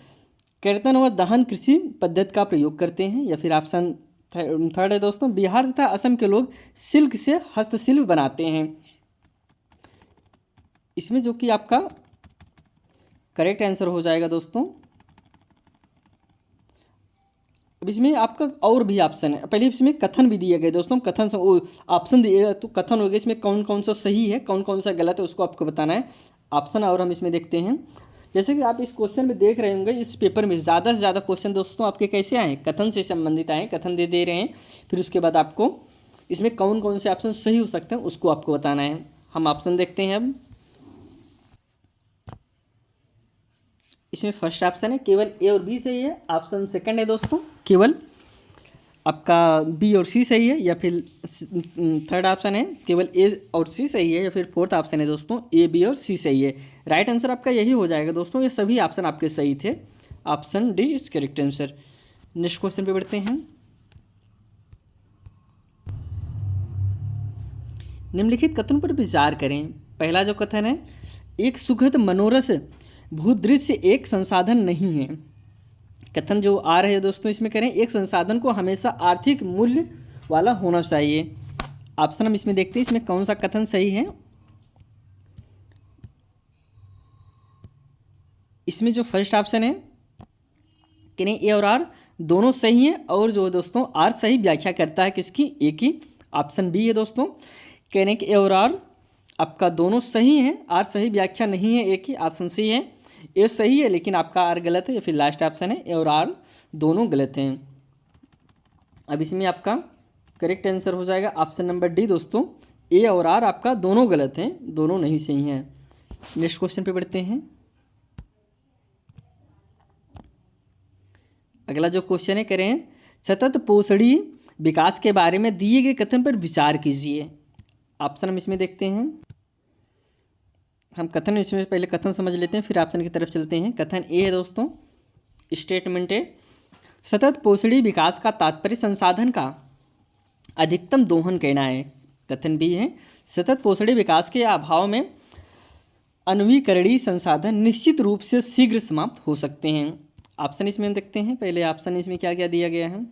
कर्तन और दहन कृषि पद्धति का प्रयोग करते हैं। या फिर ऑप्शन थर्ड है दोस्तों बिहार तथा असम के लोग सिल्क से हस्तशिल्प बनाते हैं। इसमें जो कि आपका करेक्ट आंसर हो जाएगा दोस्तों अब इसमें आपका और भी ऑप्शन है, पहले इसमें कथन भी दिए गए दोस्तों, कथन से ऑप्शन दिए तो कथन हो गया, इसमें कौन कौन सा सही है कौन कौन सा गलत है उसको आपको बताना है ऑप्शन। और हम इसमें देखते हैं, जैसे कि आप इस क्वेश्चन में देख रहे होंगे, इस पेपर में ज़्यादा से ज़्यादा क्वेश्चन दोस्तों आपके कैसे आए, कथन से संबंधित आए, कथन दे रहे हैं, फिर उसके बाद आपको इसमें कौन कौन से ऑप्शन सही हो सकते हैं उसको आपको बताना है। हम ऑप्शन देखते हैं अब। इसमें फर्स्ट ऑप्शन है केवल ए और बी सही है, ऑप्शन सेकंड है दोस्तों केवल आपका बी और सी सही है, या फिर थर्ड ऑप्शन है केवल ए और सी सही है, या फिर फोर्थ ऑप्शन है दोस्तों ए बी और सी सही है। राइट आंसर आपका यही हो जाएगा दोस्तों, ये सभी ऑप्शन आपके सही थे, option D is correct answer. Next question पे बढ़ते हैं। निम्नलिखित कथन पर विचार करें। पहला जो कथन है, एक सुखद मनोरस भूदृश्य एक संसाधन नहीं है। कथन जो आ रहे हैं दोस्तों इसमें करें, एक संसाधन को हमेशा आर्थिक मूल्य वाला होना चाहिए। ऑप्शन हम इसमें देखते हैं, इसमें कौन सा कथन सही है। इसमें जो फर्स्ट ऑप्शन है करें ए और आर दोनों सही हैं, और जो दोस्तों आर सही व्याख्या करता है किसकी, ए की, ऑप्शन बी है दोस्तों। कह रहे हैं कि ए और आर आपका दोनों सही हैं, आर सही व्याख्या नहीं है ए की, ऑप्शन सी है। ए सही है लेकिन आपका आर गलत है, या फिर लास्ट ऑप्शन है ए और आर दोनों गलत हैं। अब इसमें आपका करेक्ट आंसर हो जाएगा ऑप्शन नंबर डी दोस्तों, ए और आर आपका दोनों गलत हैं, दोनों नहीं सही हैं। नेक्स्ट क्वेश्चन पे बढ़ते हैं। अगला जो क्वेश्चन है, करें सतत पोषणीय विकास के बारे में दिए गए कथन पर विचार कीजिए। ऑप्शन हम इसमें देखते हैं, हम कथन इसमें पहले कथन समझ लेते हैं फिर ऑप्शन की तरफ चलते हैं। कथन ए है दोस्तों, स्टेटमेंट है, सतत पोषणीय विकास का तात्पर्य संसाधन का अधिकतम दोहन कहना है। कथन बी है, सतत पोषणीय विकास के अभाव में अन्वीकरणीय संसाधन निश्चित रूप से शीघ्र समाप्त हो सकते हैं। ऑप्शन इसमें हम देखते हैं, पहले ऑप्शन इसमें क्या क्या दिया गया है।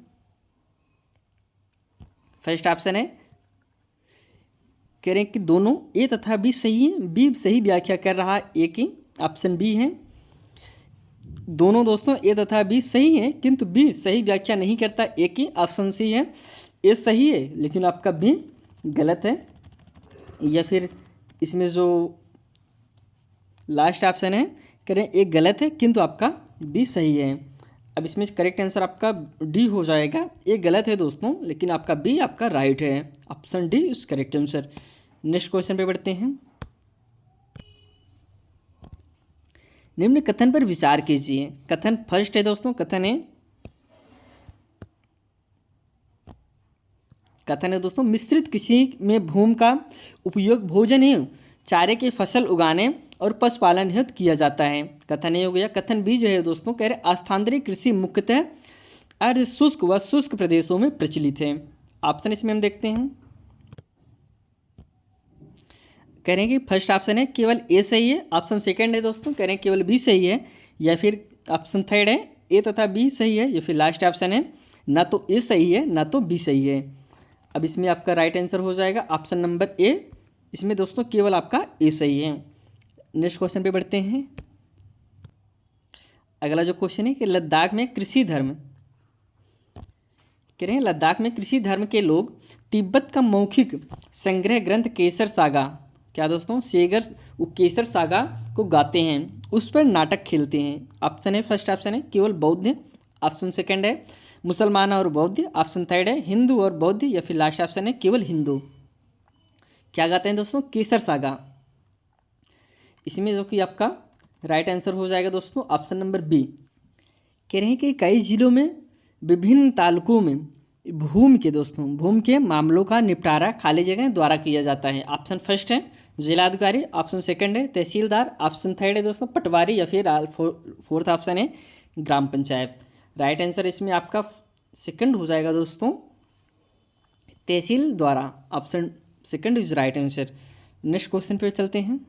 फर्स्ट ऑप्शन है, कह रहे हैं कि दोनों ए तथा बी सही है, बी सही व्याख्या कर रहा है ए की, ऑप्शन बी है। दोनों दोस्तों ए तथा बी सही है किंतु बी सही व्याख्या नहीं करता ए की, ऑप्शन सी है। ए सही है लेकिन आपका बी गलत है, या फिर इसमें जो लास्ट ऑप्शन है, कह रहे हैं ए गलत है किंतु आपका बी सही है। अब इसमें करेक्ट आंसर आपका डी हो जाएगा, ए गलत है दोस्तों लेकिन आपका बी आपका राइट है, option D is correct answer. Next question पे बढ़ते हैं। निम्न कथन पर विचार कीजिए। कथन फर्स्ट है दोस्तों, कथन है दोस्तों, मिश्रित कृषि में भूमि का उपयोग भोजन एवं चारे की फसल उगाने और पशुपालन हेतु किया जाता है। कथन ए हो गया। कथन बी जो है दोस्तों, कह रहे स्थानांतरित कृषि मुख्यतः अर्ध शुष्क व शुष्क प्रदेशों में प्रचलित है। ऑप्शन इसमें हम देखते हैं, कह रहे हैं कि फर्स्ट ऑप्शन है केवल ए सही है, ऑप्शन सेकंड है दोस्तों कह रहे हैं केवल बी सही है, या फिर ऑप्शन थर्ड है ए तथा बी सही है, या फिर लास्ट ऑप्शन है ना तो ए सही है ना तो बी सही है। अब इसमें आपका राइट आंसर हो जाएगा ऑप्शन नंबर ए, इसमें दोस्तों केवल आपका ए सही है। नेक्स्ट क्वेश्चन पे बढ़ते हैं। अगला जो क्वेश्चन है कि लद्दाख में कृषि धर्म, कह रहे हैं लद्दाख में कृषि धर्म के लोग तिब्बत का मौखिक संग्रह ग्रंथ केसर सागा, क्या दोस्तों वो केसर सागा को गाते हैं, उस पर नाटक खेलते हैं। ऑप्शन है, फर्स्ट ऑप्शन है केवल बौद्ध, ऑप्शन सेकंड है मुसलमान और बौद्ध, ऑप्शन थर्ड है हिंदू और बौद्ध, या फिर लास्ट ऑप्शन है केवल हिंदू। क्या गाते हैं दोस्तों, केसर सागा। इसमें जो कि आपका राइट आंसर हो जाएगा दोस्तों ऑप्शन नंबर बी। कह रहे हैं कि कई जिलों में विभिन्न तालुकों में भूमि के मामलों का निपटारा खाली जगह द्वारा किया जाता है। ऑप्शन फर्स्ट है जिलाधिकारी, ऑप्शन सेकंड है तहसीलदार, ऑप्शन थर्ड है दोस्तों पटवारी, या फिर फोर्थ ऑप्शन है ग्राम पंचायत। राइट आंसर इसमें आपका सेकंड हो जाएगा दोस्तों, तहसील द्वारा, option second is right answer. Next question पे चलते हैं।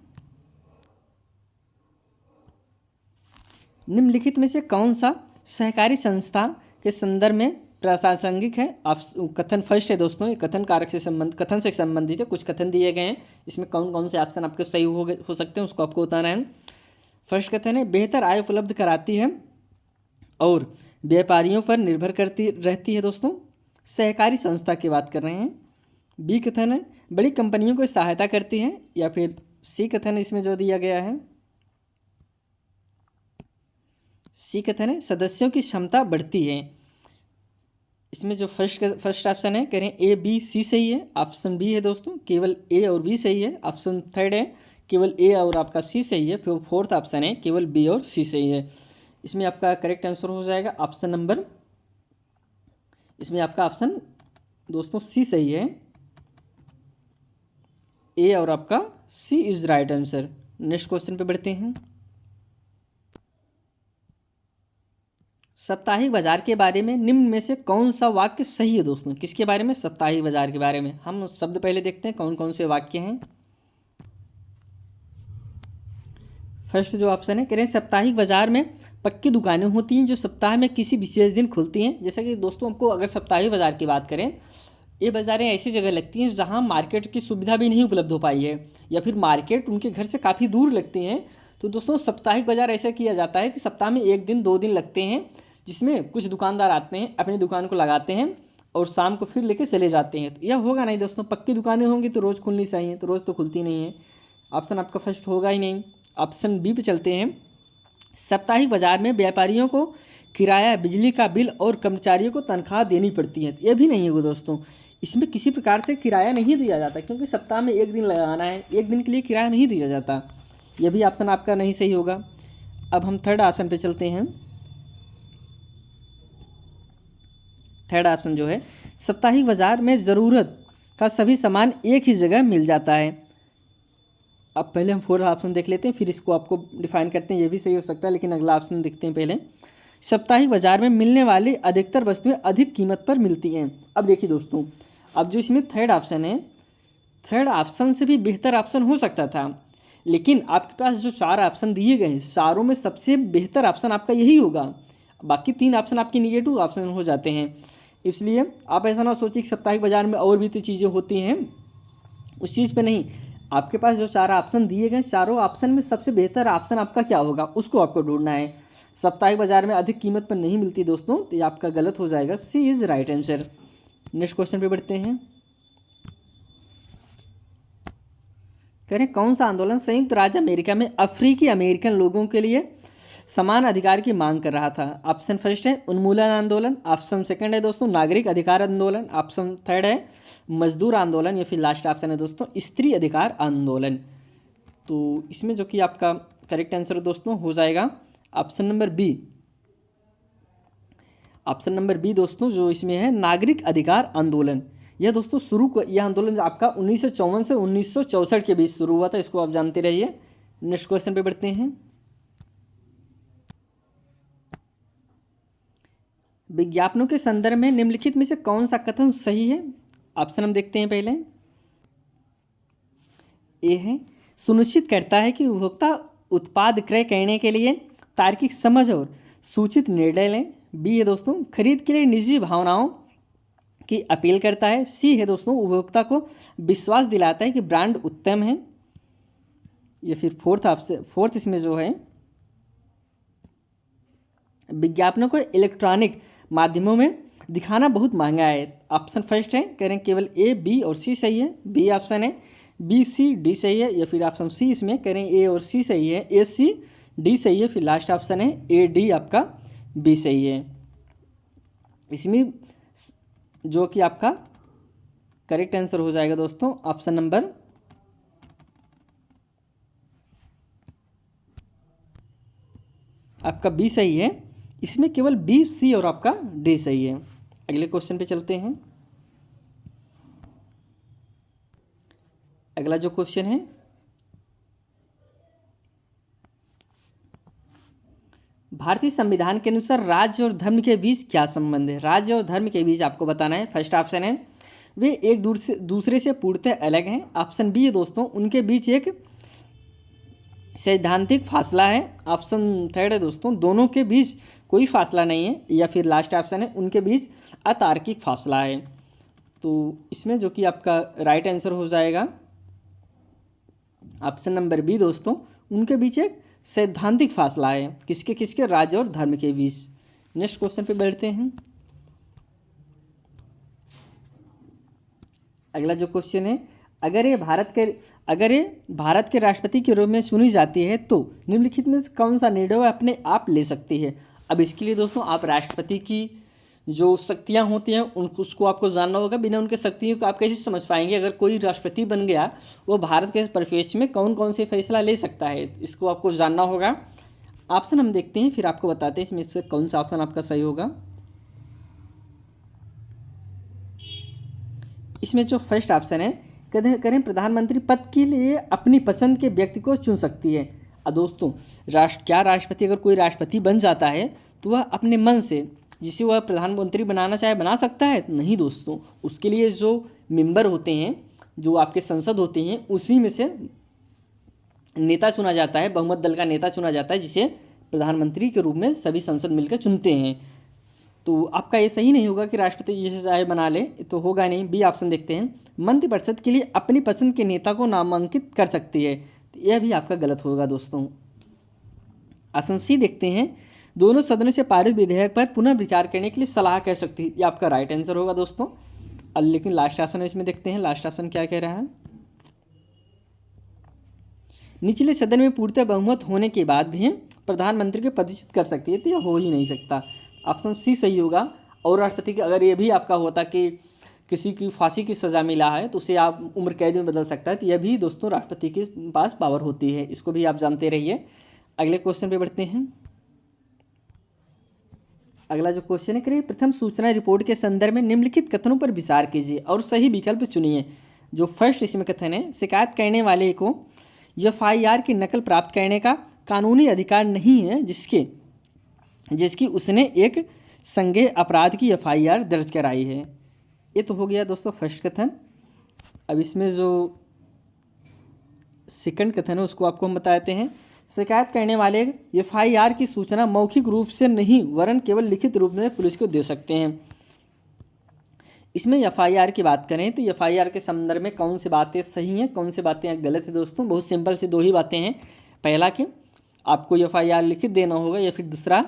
निम्नलिखित में से कौन सा सहकारी संस्था के संदर्भ में प्रासंगिक है। आप कथन फर्स्ट है दोस्तों, ये कथन कारक से कथन से संबंधित है। कुछ कथन दिए गए हैं, इसमें कौन कौन से ऑप्शन आपके सही हो सकते हैं उसको आपको बताना है। फर्स्ट कथन है बेहतर आय उपलब्ध कराती है और व्यापारियों पर निर्भर करती रहती है दोस्तों। सहकारी संस्था की बात कर रहे हैं। बी कथन है बड़ी कंपनियों को सहायता करती है, या फिर सी कथन इसमें जो दिया गया है, सी कथन है सदस्यों की क्षमता बढ़ती है। इसमें जो फर्स्ट ऑप्शन है कह रहे हैं ए बी सी सही है, ऑप्शन बी है दोस्तों केवल ए और बी सही है, ऑप्शन थर्ड है केवल ए और आपका सी सही है, फिर फोर्थ ऑप्शन है केवल बी और सी सही है। इसमें आपका करेक्ट आंसर हो जाएगा ऑप्शन नंबर, इसमें आपका ऑप्शन दोस्तों सी सही है, ए और आपका C is right answer. Next question पे बढ़ते हैं। साप्ताहिक बाजार के बारे में निम्न में से कौन सा वाक्य सही है दोस्तों? किसके बारे में? साप्ताहिक बाजार के बारे में। हम शब्द पहले देखते हैं कौन कौन से वाक्य हैं। फर्स्ट जो ऑप्शन है कह रहे हैं साप्ताहिक बाजार में पक्की दुकानें होती हैं जो सप्ताह में किसी विशेष दिन खुलती हैं। जैसा कि दोस्तों हमको अगर साप्ताहिक बाजार की बात करें, ये बाज़ारें ऐसी जगह लगती हैं जहाँ मार्केट की सुविधा भी नहीं उपलब्ध हो पाई है, या फिर मार्केट उनके घर से काफ़ी दूर लगती हैं। तो दोस्तों साप्ताहिक बाजार ऐसा किया जाता है कि सप्ताह में एक दिन 2 दिन लगते हैं, जिसमें कुछ दुकानदार आते हैं, अपनी दुकान को लगाते हैं और शाम को फिर लेके चले जाते हैं। तो यह होगा नहीं दोस्तों, पक्की दुकानें होंगी तो रोज़ खुलनी चाहिए, तो रोज़ तो खुलती नहीं है। ऑप्शन आपका फर्स्ट होगा ही नहीं। ऑप्शन बी पे चलते हैं। साप्ताहिक बाजार में व्यापारियों को किराया, बिजली का बिल और कर्मचारियों को तनख्वाह देनी पड़ती है। यह भी नहीं है दोस्तों, इसमें किसी प्रकार से किराया नहीं दिया जाता, क्योंकि सप्ताह में एक दिन लगाना है, एक दिन के लिए किराया नहीं दिया जाता। यह भी ऑप्शन आपका नहीं सही होगा। अब हम थर्ड ऑप्शन पे चलते हैं। थर्ड ऑप्शन जो है साप्ताहिक बाजार में ज़रूरत का सभी सामान एक ही जगह मिल जाता है। अब पहले हम फोर्थ ऑप्शन देख लेते हैं, फिर इसको आपको डिफाइन करते हैं। ये भी सही हो सकता है, लेकिन अगला ऑप्शन देखते हैं पहले। साप्ताहिक बाजार में मिलने वाली अधिकतर वस्तुएं अधिक कीमत पर मिलती हैं। अब देखिए दोस्तों, अब जो इसमें थर्ड ऑप्शन है, थर्ड ऑप्शन से भी बेहतर ऑप्शन हो सकता था, लेकिन आपके पास जो 4 ऑप्शन दिए गए हैं, चारों में सबसे बेहतर ऑप्शन आपका यही होगा। बाकी 3 ऑप्शन आपके निगेटिव ऑप्शन हो जाते हैं। इसलिए आप ऐसा ना सोचिए कि साप्ताहिक बाजार में और भी तो चीज़ें होती हैं, उस चीज़ पे नहीं। आपके पास जो 4 ऑप्शन दिए गए, चारों ऑप्शन में सबसे बेहतर ऑप्शन आपका क्या होगा, उसको आपको ढूंढना है। साप्ताहिक बाजार में अधिक कीमत पर नहीं मिलती दोस्तों, तो ये आपका गलत हो जाएगा। C is right answer. Next question पे बढ़ते हैं। कह रहे हैं कौन सा आंदोलन संयुक्त राज्य अमेरिका में अफ्रीकी अमेरिकन लोगों के लिए समान अधिकार की मांग कर रहा था? ऑप्शन फर्स्ट है उन्मूलन आंदोलन, ऑप्शन सेकंड है दोस्तों नागरिक अधिकार आंदोलन, ऑप्शन थर्ड है मजदूर आंदोलन, या फिर लास्ट ऑप्शन है दोस्तों स्त्री अधिकार आंदोलन। तो इसमें जो कि आपका करेक्ट आंसर दोस्तों हो जाएगा option number B. Option number B दोस्तों जो इसमें है नागरिक अधिकार आंदोलन। यह दोस्तों यह आंदोलन आपका 1954 से 1964 के बीच शुरू हुआ था, इसको आप जानते रहिए। नेक्स्ट क्वेश्चन पे बढ़ते हैं। विज्ञापनों के संदर्भ में निम्नलिखित में से कौन सा कथन सही है? ऑप्शन हम देखते हैं पहले। ए है सुनिश्चित करता है कि उपभोक्ता उत्पाद क्रय करने के लिए तार्किक समझ और सूचित निर्णय लें। बी है दोस्तों खरीद के लिए निजी भावनाओं की अपील करता है। सी है दोस्तों उपभोक्ता को विश्वास दिलाता है कि ब्रांड उत्तम है। या फिर फोर्थ इसमें जो है विज्ञापनों को इलेक्ट्रॉनिक माध्यमों में दिखाना बहुत महंगा है। ऑप्शन फर्स्ट है कह रहे हैं केवल ए, बी और सी सही है। बी ऑप्शन है बी सी डी सही है, या फिर ऑप्शन सी इसमें कह रहे हैं ए और सी सही है, ए सी डी सही है, फिर लास्ट ऑप्शन है ए डी आपका बी सही है। इसमें जो कि आपका करेक्ट आंसर हो जाएगा दोस्तों ऑप्शन नंबर आपका बी सही है। इसमें केवल बी, सी और आपका डी सही है। अगले क्वेश्चन पे चलते हैं। अगला जो क्वेश्चन है भारतीय संविधान के अनुसार राज्य और धर्म के बीच क्या संबंध है? राज्य और धर्म के बीच आपको बताना है। फर्स्ट ऑप्शन है वे एक दूसरे से पूर्णतः अलग हैं। ऑप्शन बी है दोस्तों उनके बीच एक सैद्धांतिक फासला है। ऑप्शन थर्ड है दोस्तों दोनों के बीच कोई फासला नहीं है, या फिर लास्ट ऑप्शन है उनके बीच अतार्किक फासला है। तो इसमें जो कि आपका राइट आंसर हो जाएगा ऑप्शन नंबर बी दोस्तों उनके बीच एक सैद्धांतिक फासला है। किसके किसके? राज्य और धर्म के बीच। नेक्स्ट क्वेश्चन पे बढ़ते हैं। अगला जो क्वेश्चन है, अगर ये भारत के राष्ट्रपति के रूप में चुनी जाती है तो निम्नलिखित में कौन सा निर्णय वह अपने आप ले सकती है। अब इसके लिए दोस्तों आप राष्ट्रपति की जो शक्तियां होती हैं उसको आपको जानना होगा। बिना उनके शक्तियों को आप कैसे समझ पाएंगे। अगर कोई राष्ट्रपति बन गया वो भारत के परिप्रेक्ष्य में कौन कौन से फैसला ले सकता है, इसको आपको जानना होगा। ऑप्शन हम देखते हैं फिर आपको बताते हैं इसमें से कौन सा ऑप्शन आपका सही होगा। इसमें जो फर्स्ट ऑप्शन है, करें प्रधानमंत्री पद के लिए अपनी पसंद के व्यक्ति को चुन सकती है। दोस्तों क्या राष्ट्रपति अगर कोई राष्ट्रपति बन जाता है तो वह अपने मन से जिसे वह प्रधानमंत्री बनाना चाहे बना सकता है? नहीं दोस्तों, उसके लिए जो मेंबर होते हैं, जो आपके संसद होते हैं, उसी में से नेता चुना जाता है, बहुमत दल का नेता चुना जाता है, जिसे प्रधानमंत्री के रूप में सभी संसद मिलकर चुनते हैं। तो आपका ये सही नहीं होगा कि राष्ट्रपति जिसे चाहे बना ले, तो होगा नहीं। बी ऑप्शन देखते हैं, मंत्रिपरिषद के लिए अपनी पसंद के नेता को नामांकित कर सकती है। तो यह भी आपका गलत होगा दोस्तों। ऑप्शन सी देखते हैं, दोनों सदनों से पारित विधेयक पर पुनः विचार करने के लिए सलाह कह सकती है। ये आपका राइट आंसर होगा दोस्तों। लेकिन लास्ट ऑप्शन इसमें देखते हैं, लास्ट ऑप्शन क्या कह रहा है, निचले सदन में पूर्णतः बहुमत होने के बाद भी प्रधानमंत्री को पदच्युत कर सकती है। तो यह हो ही नहीं सकता। ऑप्शन सी सही होगा। और राष्ट्रपति का अगर ये भी आपका होता कि किसी की फांसी की सज़ा मिला है तो उसे आप उम्र कैद में बदल सकता है, तो यह भी दोस्तों राष्ट्रपति के पास पावर होती है। इसको भी आप जानते रहिए। अगले क्वेश्चन पे बढ़ते हैं। अगला जो क्वेश्चन है, करिए प्रथम सूचना रिपोर्ट के संदर्भ में निम्नलिखित कथनों पर विचार कीजिए और सही विकल्प चुनिए। जो फर्स्ट इसमें कथन है, शिकायत करने वाले को एफआईआर की नकल प्राप्त करने का कानूनी अधिकार नहीं है जिसकी उसने एक संज्ञेय अपराध की एफआईआर दर्ज कराई है। ये तो हो गया दोस्तों फर्स्ट कथन। अब इसमें जो सेकंड कथन है उसको आपको हम बताते हैं। शिकायत करने वाले एफआईआर की सूचना मौखिक रूप से नहीं वरन केवल लिखित रूप में पुलिस को दे सकते हैं। इसमें एफआईआर की बात करें तो एफआईआर के संदर्भ में कौन सी बातें सही हैं, कौन सी बातें गलत है दोस्तों। बहुत सिंपल से दो ही बातें हैं। पहला कि आपको एफआईआर लिखित देना होगा, या फिर दूसरा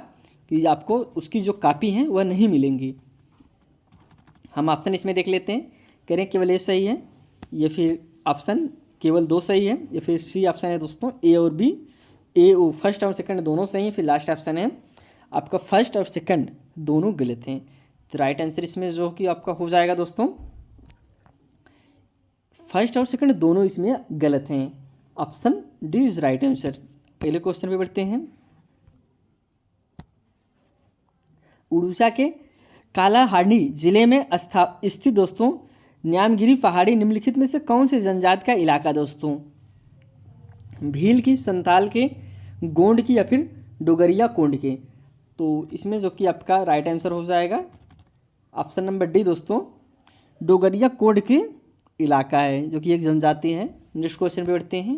कि आपको उसकी जो कापी है वह नहीं मिलेंगी। हम ऑप्शन इसमें देख लेते हैं। करें केवल ए सही है, या फिर ऑप्शन केवल दो सही है, या फिर सी ऑप्शन है दोस्तों ए और बी। फर्स्ट और सेकंड दोनों सही हैं। फिर लास्ट ऑप्शन है आपका फर्स्ट और सेकंड दोनों गलत हैं। तो राइट आंसर इसमें जो कि आपका हो जाएगा दोस्तों, फर्स्ट और सेकंड दोनों इसमें गलत हैं। Option D is right answer. पहले क्वेश्चन पे बढ़ते हैं। उड़ीसा के कालाहांडी जिले में स्थित दोस्तों न्यामगिरी पहाड़ी निम्नलिखित में से कौन से जनजाति का इलाका दोस्तों? भील की, संताल के, गोंड की, या फिर डोगरिया कोंड के? तो इसमें जो कि आपका राइट आंसर हो जाएगा ऑप्शन नंबर डी दोस्तों, डोगरिया कोंड के इलाका है, जो कि एक जनजाति है। नेक्स्ट क्वेश्चन पे बढ़ते हैं।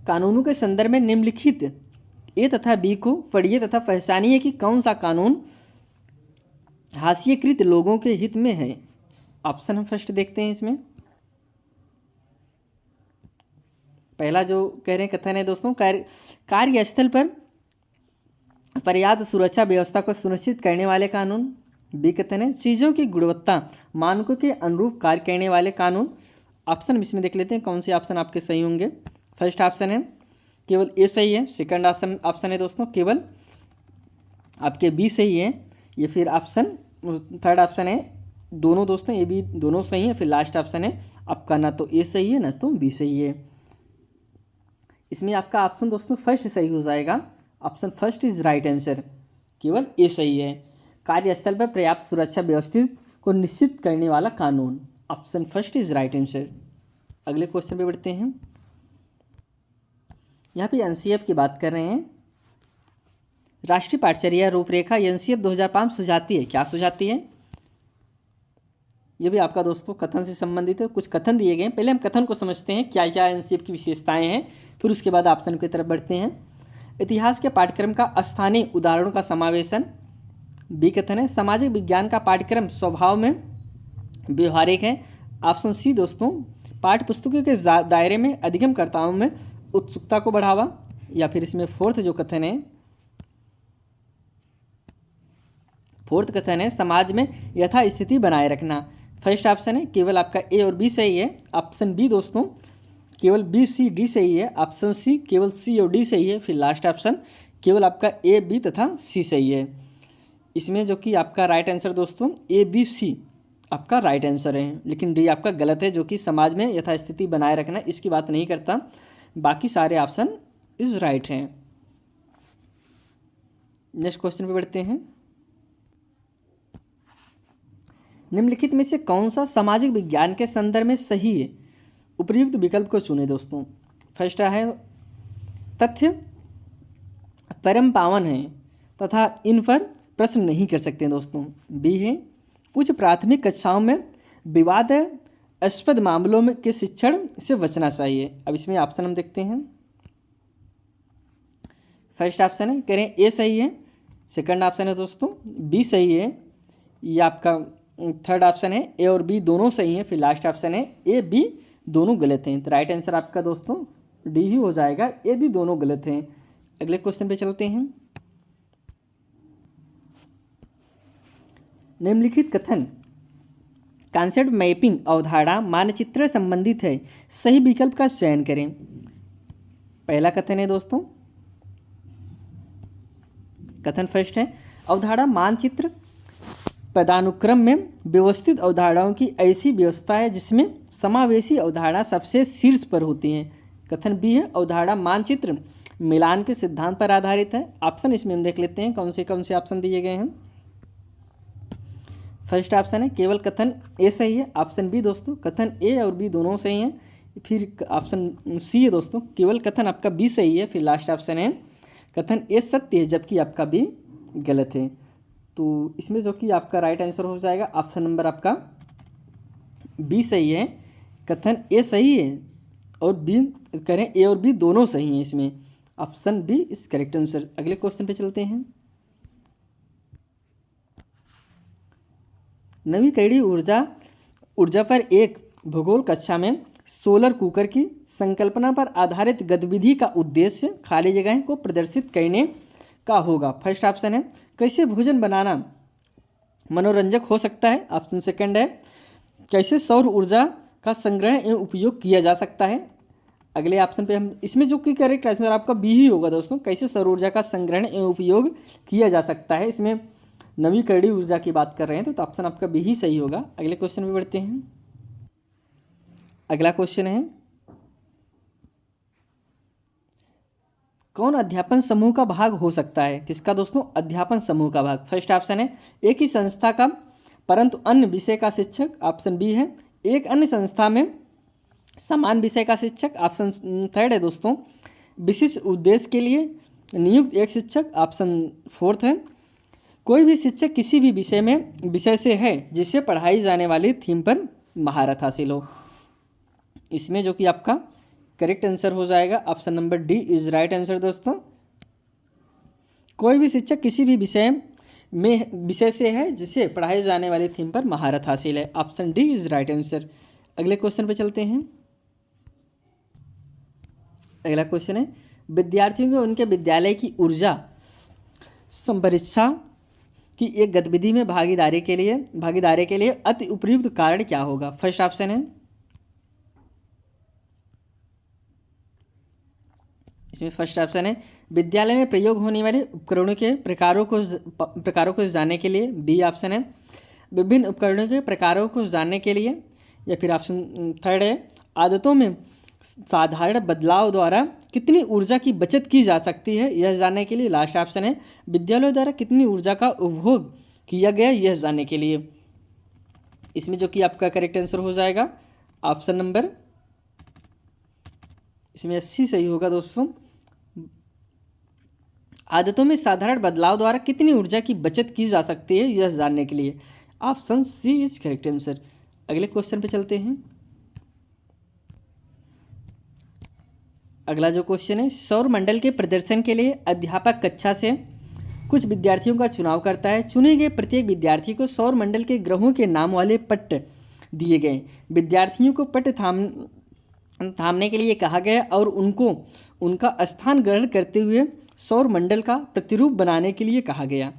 कानूनों के संदर्भ में निम्नलिखित ए तथा बी को पढ़िए तथा पहचानिए कि कौन सा कानून हाशिएकृत लोगों के हित में है। ऑप्शन हम फर्स्ट देखते हैं। इसमें पहला जो कह रहे हैं कथन है दोस्तों, कार्यस्थल पर पर्याप्त सुरक्षा व्यवस्था को सुनिश्चित करने वाले कानून। बी कथन है चीज़ों की गुणवत्ता मानकों के अनुरूप कार्य करने वाले कानून। ऑप्शन इसमें देख लेते हैं कौन से ऑप्शन आपके सही होंगे। फर्स्ट ऑप्शन है केवल ए सही है। सेकंड ऑप्शन है दोस्तों केवल आपके बी सही है। ये फिर ऑप्शन थर्ड ऑप्शन है दोनों दोस्तों ये भी दोनों सही है। फिर लास्ट ऑप्शन है आपका ना तो ए सही है ना तो बी सही है। इसमें आपका ऑप्शन दोस्तों फर्स्ट सही हो जाएगा। Option first is right answer, केवल ए सही है। कार्यस्थल पर पर्याप्त सुरक्षा व्यवस्था को निश्चित करने वाला कानून। Option first is right answer. अगले क्वेश्चन पे बढ़ते हैं। यहाँ पे एनसीएफ की बात कर रहे हैं। राष्ट्रीय पाठचर्या रूपरेखा एनसीएफ 2005 सुझाती है। क्या सुझाती है? ये भी आपका दोस्तों कथन से संबंधित है। कुछ कथन दिए गए हैं, पहले हम कथन को समझते हैं क्या क्या एनसीएफ की विशेषताएं हैं, फिर उसके बाद ऑप्शन की तरफ बढ़ते हैं। इतिहास के पाठ्यक्रम का स्थानीय उदाहरणों का समावेशन। बी कथन है सामाजिक विज्ञान का पाठ्यक्रम स्वभाव में व्यवहारिक है। ऑप्शन सी दोस्तों पाठ्य पुस्तकों के दायरे में अधिगमकर्ताओं में उत्सुकता को बढ़ावा। या फिर इसमें फोर्थ कथन है समाज में यथास्थिति बनाए रखना। फर्स्ट ऑप्शन है केवल आपका ए और बी सही है। ऑप्शन बी दोस्तों केवल बी सी डी सही है। ऑप्शन सी केवल सी और डी सही है। फिर लास्ट ऑप्शन केवल आपका ए बी तथा सी सही है। इसमें जो कि आपका राइट आंसर दोस्तों ए बी सी आपका राइट आंसर है, लेकिन डी आपका गलत है, जो कि समाज में यथास्थिति बनाए रखना इसकी बात नहीं करता। बाकी सारे ऑप्शन इज राइट हैं। नेक्स्ट क्वेश्चन पे बढ़ते हैं। निम्नलिखित में से कौन सा सामाजिक विज्ञान के संदर्भ में सही है? उपयुक्त विकल्प को चुने दोस्तों। फर्स्ट है तथ्य परम पावन है तथा इन पर प्रश्न नहीं कर सकते दोस्तों। बी है उच्च प्राथमिक कक्षाओं में विवादास्पद मामलों में के शिक्षण से बचना चाहिए। अब इसमें ऑप्शन हम देखते हैं। फर्स्ट ऑप्शन है कह रहे हैं ए सही है। सेकंड ऑप्शन है दोस्तों बी सही है। ये आपका थर्ड ऑप्शन है ए और बी दोनों सही हैं। फिर लास्ट ऑप्शन है ए बी दोनों गलत हैं। तो राइट आंसर आपका दोस्तों डी ही हो जाएगा, ए बी दोनों गलत हैं। अगले क्वेश्चन पे चलते हैं। निम्नलिखित कथन कॉन्सेप्ट मैपिंग अवधारणा मानचित्र संबंधित है, सही विकल्प का चयन करें। पहला कथन है दोस्तों, कथन फर्स्ट है अवधारणा मानचित्र पदानुक्रम में व्यवस्थित अवधारणाओं की ऐसी व्यवस्था है जिसमें समावेशी अवधारणा सबसे शीर्ष पर होती है। कथन बी है अवधारणा मानचित्र मिलान के सिद्धांत पर आधारित है। ऑप्शन इसमें हम देख लेते हैं कौन से ऑप्शन दिए गए हैं। फर्स्ट ऑप्शन है केवल कथन ए सही है। ऑप्शन बी दोस्तों कथन ए और बी दोनों सही हैं। फिर ऑप्शन सी है दोस्तों केवल कथन आपका बी सही है। फिर लास्ट ऑप्शन है कथन ए सत्य है जबकि आपका बी गलत है। तो इसमें जो कि आपका राइट आंसर हो जाएगा ऑप्शन नंबर आपका बी सही है। कथन ए सही है और बी करें ए और बी दोनों सही हैं। इसमें ऑप्शन बी इस करेक्ट आंसर। अगले क्वेश्चन पे चलते हैं। नवीकरणीय ऊर्जा पर एक भूगोल कक्षा में सोलर कुकर की संकल्पना पर आधारित गतिविधि का उद्देश्य खाली जगह को प्रदर्शित करने का होगा। फर्स्ट ऑप्शन है कैसे भोजन बनाना मनोरंजक हो सकता है। ऑप्शन सेकंड है कैसे सौर ऊर्जा का संग्रह एवं उपयोग किया जा सकता है। अगले ऑप्शन पे हम इसमें जो कि करेक्ट आंसर आपका बी ही होगा दोस्तों, कैसे सौर ऊर्जा का संग्रहण एवं उपयोग किया जा सकता है। इसमें नवीकरणीय ऊर्जा की बात कर रहे हैं तो ऑप्शन आपका बी ही सही होगा। अगले क्वेश्चन में बढ़ते हैं। अगला क्वेश्चन है कौन अध्यापन समूह का भाग हो सकता है? किसका दोस्तों? अध्यापन समूह का भाग। फर्स्ट ऑप्शन है एक ही संस्था का परंतु अन्य विषय का शिक्षक। ऑप्शन बी है एक अन्य संस्था में समान विषय का शिक्षक। ऑप्शन थर्ड है दोस्तों विशिष्ट उद्देश्य के लिए नियुक्त एक शिक्षक। ऑप्शन फोर्थ है कोई भी शिक्षक किसी भी विषय से है जिससे पढ़ाई जाने वाली थीम पर महारत हासिल हो। इसमें जो कि आपका करेक्ट आंसर हो जाएगा option number D is right answer दोस्तों। कोई भी शिक्षक किसी भी विषय से है जिससे पढ़ाई जाने वाली थीम पर महारत हासिल है। Option D is right answer. अगले क्वेश्चन पे चलते हैं। अगला क्वेश्चन है विद्यार्थियों को उनके विद्यालय की ऊर्जा संपरीक्षा की एक गतिविधि में भागीदारी के लिए अति उपयुक्त कारण क्या होगा? फर्स्ट ऑप्शन है इसमें फर्स्ट ऑप्शन है विद्यालय में प्रयोग होने वाले उपकरणों के प्रकारों को जानने के लिए। बी ऑप्शन है विभिन्न उपकरणों के प्रकारों को जानने के लिए। या फिर ऑप्शन थर्ड है आदतों में साधारण बदलाव द्वारा कितनी ऊर्जा की बचत की जा सकती है यह जानने के लिए। लास्ट ऑप्शन है विद्यालयों द्वारा कितनी ऊर्जा का उपभोग किया गया यह जानने के लिए। इसमें जो कि आपका करेक्ट आंसर हो जाएगा ऑप्शन नंबर इसमें 80 सही होगा दोस्तों। आदतों में साधारण बदलाव द्वारा कितनी ऊर्जा की बचत की जा सकती है यह जानने के लिए। Option C is correct answer. अगले क्वेश्चन पे चलते हैं। अगला जो क्वेश्चन है सौर मंडल के प्रदर्शन के लिए अध्यापक कक्षा से कुछ विद्यार्थियों का चुनाव करता है। चुने गए प्रत्येक विद्यार्थी को सौर मंडल के ग्रहों के नाम वाले पट्ट दिए गए। विद्यार्थियों को पट्ट थामने के लिए कहा गया और उनको उनका स्थान ग्रहण करते हुए सौर मंडल का प्रतिरूप बनाने के लिए कहा गया।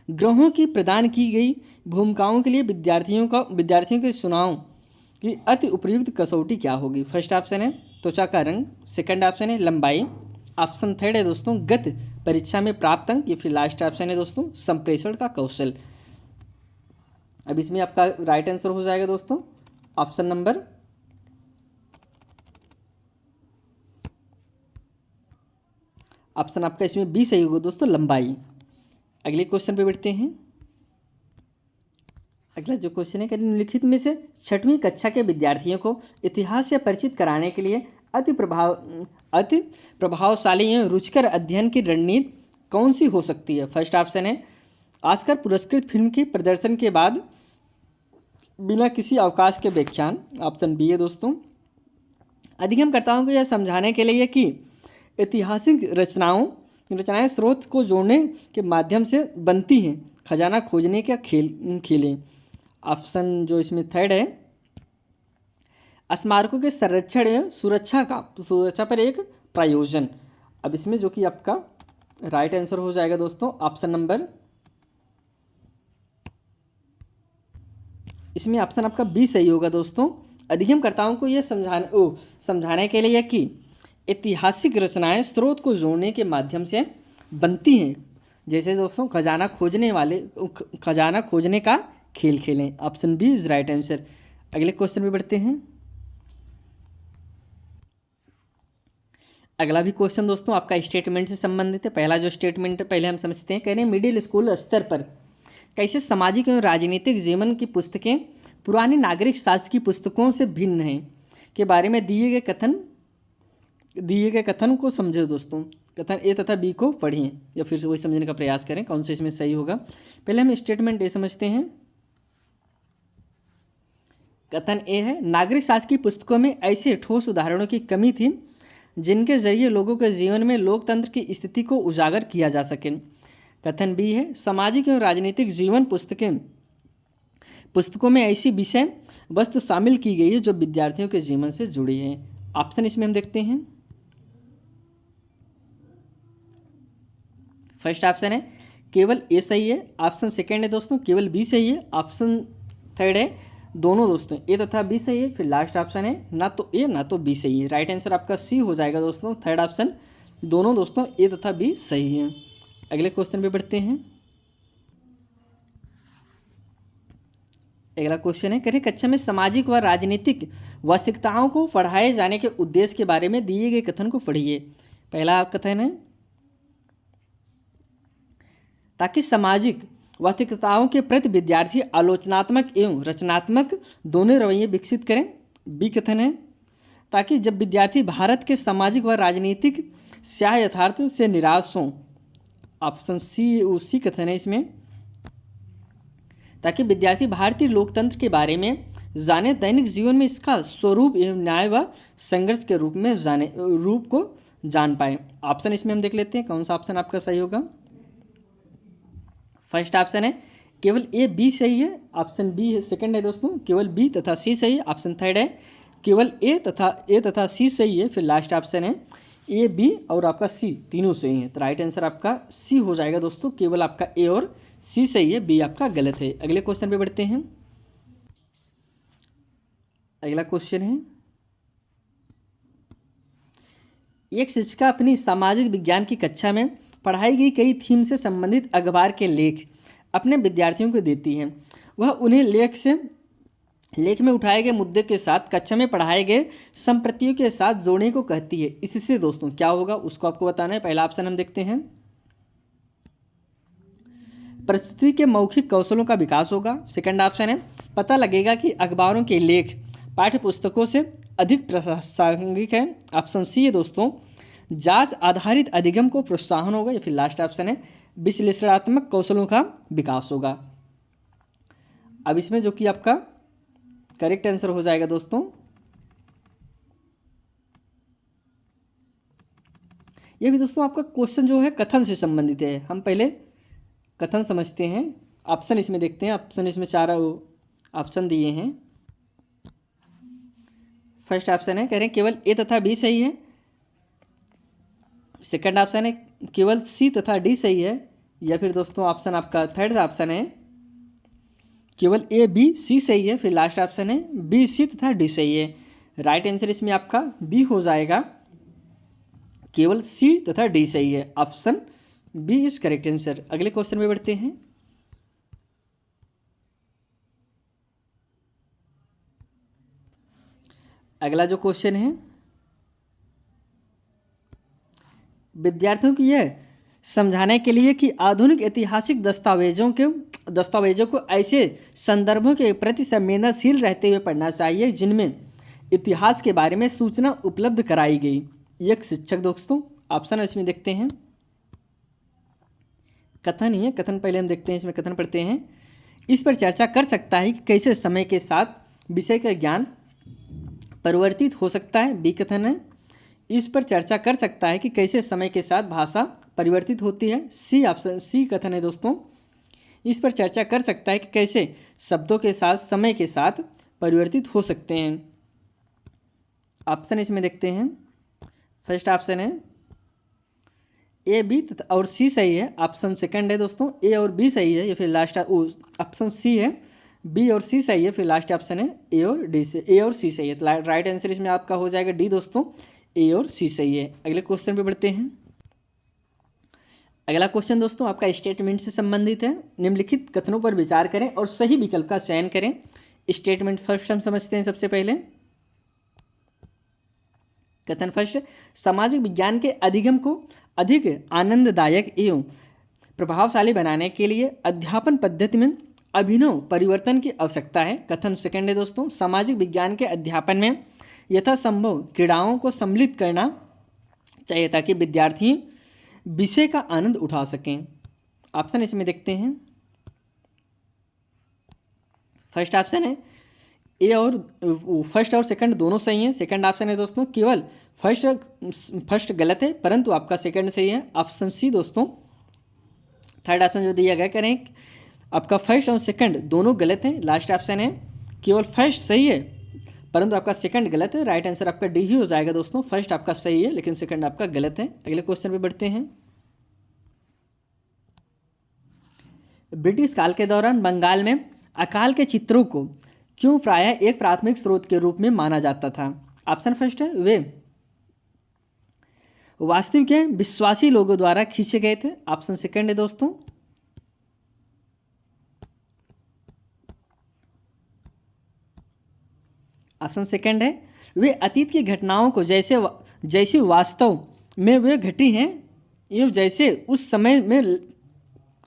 ग्रहों की प्रदान की गई भूमिकाओं के लिए विद्यार्थियों के चुनाव की अति उपयुक्त कसौटी क्या होगी? फर्स्ट ऑप्शन है त्वचा का रंग, सेकंड ऑप्शन है लंबाई, ऑप्शन थर्ड है दोस्तों गत परीक्षा में प्राप्त अंक, या फिर लास्ट ऑप्शन है दोस्तों संप्रेषण का कौशल। अब इसमें आपका राइट आंसर हो जाएगा दोस्तों ऑप्शन नंबर ऑप्शन आपका इसमें बी सही होगा दोस्तों, लंबाई। अगले क्वेश्चन पे बढ़ते हैं। अगला जो क्वेश्चन है कि निम्नलिखित में से 6वीं कक्षा के विद्यार्थियों को इतिहास से परिचित कराने के लिए अति प्रभावशाली एवं रुचिकर अध्ययन की रणनीति कौन सी हो सकती है? फर्स्ट ऑप्शन है ऑस्कर पुरस्कृत फिल्म के प्रदर्शन के बाद बिना किसी अवकाश के व्याख्यान, ऑप्शन बी है दोस्तों अधिगमकर्ताओं को यह समझाने के लिए कि ऐतिहासिक रचनाएं स्रोत को जोड़ने के माध्यम से बनती हैं, खजाना खोजने का खेलें। ऑप्शन जो इसमें थर्ड है स्मारकों के संरक्षण एवं सुरक्षा पर एक प्रायोजन। अब इसमें जो कि आपका राइट आंसर हो जाएगा दोस्तों ऑप्शन नंबर, इसमें ऑप्शन आपका बी सही होगा दोस्तों। अधिगमकर्ताओं को यह समझाने के लिए कि ऐतिहासिक रचनाएं स्रोत को जोड़ने के माध्यम से बनती हैं, जैसे दोस्तों खजाना खोजने का खेल खेलें। Option B is right answer. अगले क्वेश्चन में बढ़ते हैं। अगला भी क्वेश्चन दोस्तों आपका स्टेटमेंट से संबंधित है। पहला जो स्टेटमेंट पहले हम समझते हैं, कह रहे हैं मिडिल स्कूल स्तर पर कैसे सामाजिक एवं राजनीतिक जीवन की पुस्तकें पुरानी नागरिक शास्त्र की पुस्तकों से भिन्न हैं के बारे में दिए गए कथन को समझो दोस्तों। कथन ए तथा बी को पढ़ें या फिर से वही समझने का प्रयास करें कौन से इसमें सही होगा। पहले हम स्टेटमेंट ए समझते हैं। कथन ए है नागरिक शास्त्र की पुस्तकों में ऐसे ठोस उदाहरणों की कमी थी जिनके जरिए लोगों के जीवन में लोकतंत्र की स्थिति को उजागर किया जा सके। कथन बी है सामाजिक एवं राजनीतिक जीवन पुस्तकों में ऐसी विषय वस्तु शामिल की गई है जो विद्यार्थियों के जीवन से जुड़ी है। ऑप्शन इसमें हम देखते हैं। फर्स्ट ऑप्शन है केवल ए सही है, ऑप्शन सेकेंड है दोस्तों केवल बी सही है, ऑप्शन थर्ड है दोनों दोस्तों ए तथा बी सही है, फिर लास्ट ऑप्शन है ना तो ए ना तो बी सही है। राइट आंसर आपका सी हो जाएगा दोस्तों, थर्ड ऑप्शन दोनों दोस्तों ए तथा बी सही है। अगले क्वेश्चन पे बढ़ते हैं। अगला क्वेश्चन है कह रहे कक्षा में सामाजिक व राजनीतिक वास्तविकताओं को पढ़ाए जाने के उद्देश्य के बारे में दिए गए कथन को पढ़िए। पहला कथन है ताकि सामाजिक वास्तविकताओं के प्रति विद्यार्थी आलोचनात्मक एवं रचनात्मक दोनों रवैये विकसित करें। बी कथन है ताकि जब विद्यार्थी भारत के सामाजिक व राजनीतिक स्याह यथार्थ से निराश हों। ऑप्शन सी उसी कथन है इसमें ताकि विद्यार्थी भारतीय लोकतंत्र के बारे में जाने, दैनिक जीवन में इसका स्वरूप एवं न्याय व संघर्ष के रूप को जान पाए। ऑप्शन इसमें हम देख लेते हैं कौन सा ऑप्शन आपका सही होगा। फर्स्ट ऑप्शन है केवल ए बी सही है, ऑप्शन बी है सेकंड है दोस्तों केवल बी तथा सी सही है, ऑप्शन थर्ड है केवल ए तथा सी सही है, फिर लास्ट ऑप्शन है ए बी और आपका सी तीनों सही है। तो राइट आंसर आपका सी हो जाएगा दोस्तों, केवल आपका ए और सी सही है, बी आपका गलत है। अगले क्वेश्चन पे बढ़ते हैं। अगला क्वेश्चन है एक शिक्षिका अपनी सामाजिक विज्ञान की कक्षा में पढ़ाई गई कई थीम से संबंधित अखबार के लेख अपने विद्यार्थियों को देती हैं। वह उन्हें लेख में उठाए गए मुद्दे के साथ कक्षा में पढ़ाए गए संप्रतियों के साथ जोड़ने को कहती है। इससे दोस्तों क्या होगा उसको आपको बताना है। पहला ऑप्शन हम देखते हैं प्रस्तुति के मौखिक कौशलों का विकास होगा। सेकंड ऑप्शन है पता लगेगा कि अखबारों के लेख पाठ्य पुस्तकों से अधिक प्रासंगिक है। ऑप्शन सी है दोस्तों जांच आधारित अधिगम को प्रोत्साहन होगा, या फिर लास्ट ऑप्शन है विश्लेषणात्मक कौशलों का विकास होगा। अब इसमें जो कि आपका करेक्ट आंसर हो जाएगा दोस्तों ये भी दोस्तों आपका क्वेश्चन जो है कथन से संबंधित है। हम पहले कथन समझते हैं। ऑप्शन इसमें देखते हैं। ऑप्शन इसमें 4 ऑप्शन दिए हैं। फर्स्ट ऑप्शन है कह रहे हैं केवल ए तथा बी सही है। सेकंड ऑप्शन है केवल सी तथा डी सही है। या फिर दोस्तों ऑप्शन आपका थर्ड ऑप्शन है केवल ए बी सी सही है। फिर लास्ट ऑप्शन है बी सी तथा डी सही है। राइट आंसर इसमें आपका बी हो जाएगा, केवल सी तथा डी सही है। Option B is correct answer. अगले क्वेश्चन में बढ़ते हैं। अगला जो क्वेश्चन है, विद्यार्थियों को यह समझाने के लिए कि आधुनिक ऐतिहासिक दस्तावेजों को ऐसे संदर्भों के प्रति संवेदनशील रहते हुए पढ़ना चाहिए जिनमें इतिहास के बारे में सूचना उपलब्ध कराई गई। एक शिक्षक दोस्तों, ऑप्शन इसमें देखते हैं, कथन ही है, कथन पहले हम देखते हैं, इसमें कथन पढ़ते हैं। इस पर चर्चा कर सकता है कि कैसे समय के साथ विषय का ज्ञान परिवर्तित हो सकता है। बी कथन है, इस पर चर्चा कर सकता है कि कैसे समय के साथ भाषा परिवर्तित होती है। सी ऑप्शन सी कथन है दोस्तों, इस पर चर्चा कर सकता है कि कैसे शब्दों के साथ समय के साथ परिवर्तित हो सकते हैं। ऑप्शन इसमें देखते हैं, फर्स्ट ऑप्शन है ए बी और सी सही है। ऑप्शन सेकंड है दोस्तों ए और बी सही है। या फिर लास्ट ऑप्शन सी है, बी और सी सही है। फिर लास्ट ऑप्शन है ए और डी से ए और सी सही है। तो राइट आंसर इसमें आपका हो जाएगा डी दोस्तों, ए और सी सही है। अगले क्वेश्चन पे बढ़ते हैं। अगला क्वेश्चन दोस्तों आपका स्टेटमेंट से संबंधित है। निम्नलिखित कथनों पर विचार करें और सही विकल्प का चयन करें। स्टेटमेंट फर्स्ट हम समझते हैं सबसे पहले। कथन फर्स्ट, सामाजिक विज्ञान के अधिगम को अधिक आनंददायक एवं प्रभावशाली बनाने के लिए अध्यापन पद्धति में अभिनव परिवर्तन की आवश्यकता है। कथन सेकंड है दोस्तों, सामाजिक विज्ञान के अध्यापन में यथासंभव क्रीड़ाओं को सम्मिलित करना चाहिए ताकि विद्यार्थी विषय का आनंद उठा सकें। ऑप्शन इसमें देखते हैं, फर्स्ट ऑप्शन है ए और फर्स्ट और सेकंड दोनों सही हैं। सेकंड ऑप्शन है दोस्तों केवल फर्स्ट गलत है परंतु आपका सेकंड सही है। ऑप्शन सी दोस्तों, थर्ड ऑप्शन जो दिया गया करें आपका फर्स्ट और सेकंड दोनों गलत हैं। लास्ट ऑप्शन है केवल फर्स्ट सही है परंतु आपका सेकंड गलत है। राइट आंसर आपका डी ही हो जाएगा दोस्तों, फर्स्ट आपका सही है लेकिन सेकंड आपका गलत है। अगले क्वेश्चन पे बढ़ते हैं। ब्रिटिश काल के दौरान बंगाल में अकाल के चित्रों को क्यों प्रायः एक प्राथमिक स्रोत के रूप में माना जाता था। ऑप्शन फर्स्ट है वे वास्तविक विश्वासी लोगों द्वारा खींचे गए थे। ऑप्शन सेकंड है दोस्तों ऑप्शन सेकंड है वे अतीत की घटनाओं को जैसे वास्तव में वे घटी हैं एवं जैसे उस समय में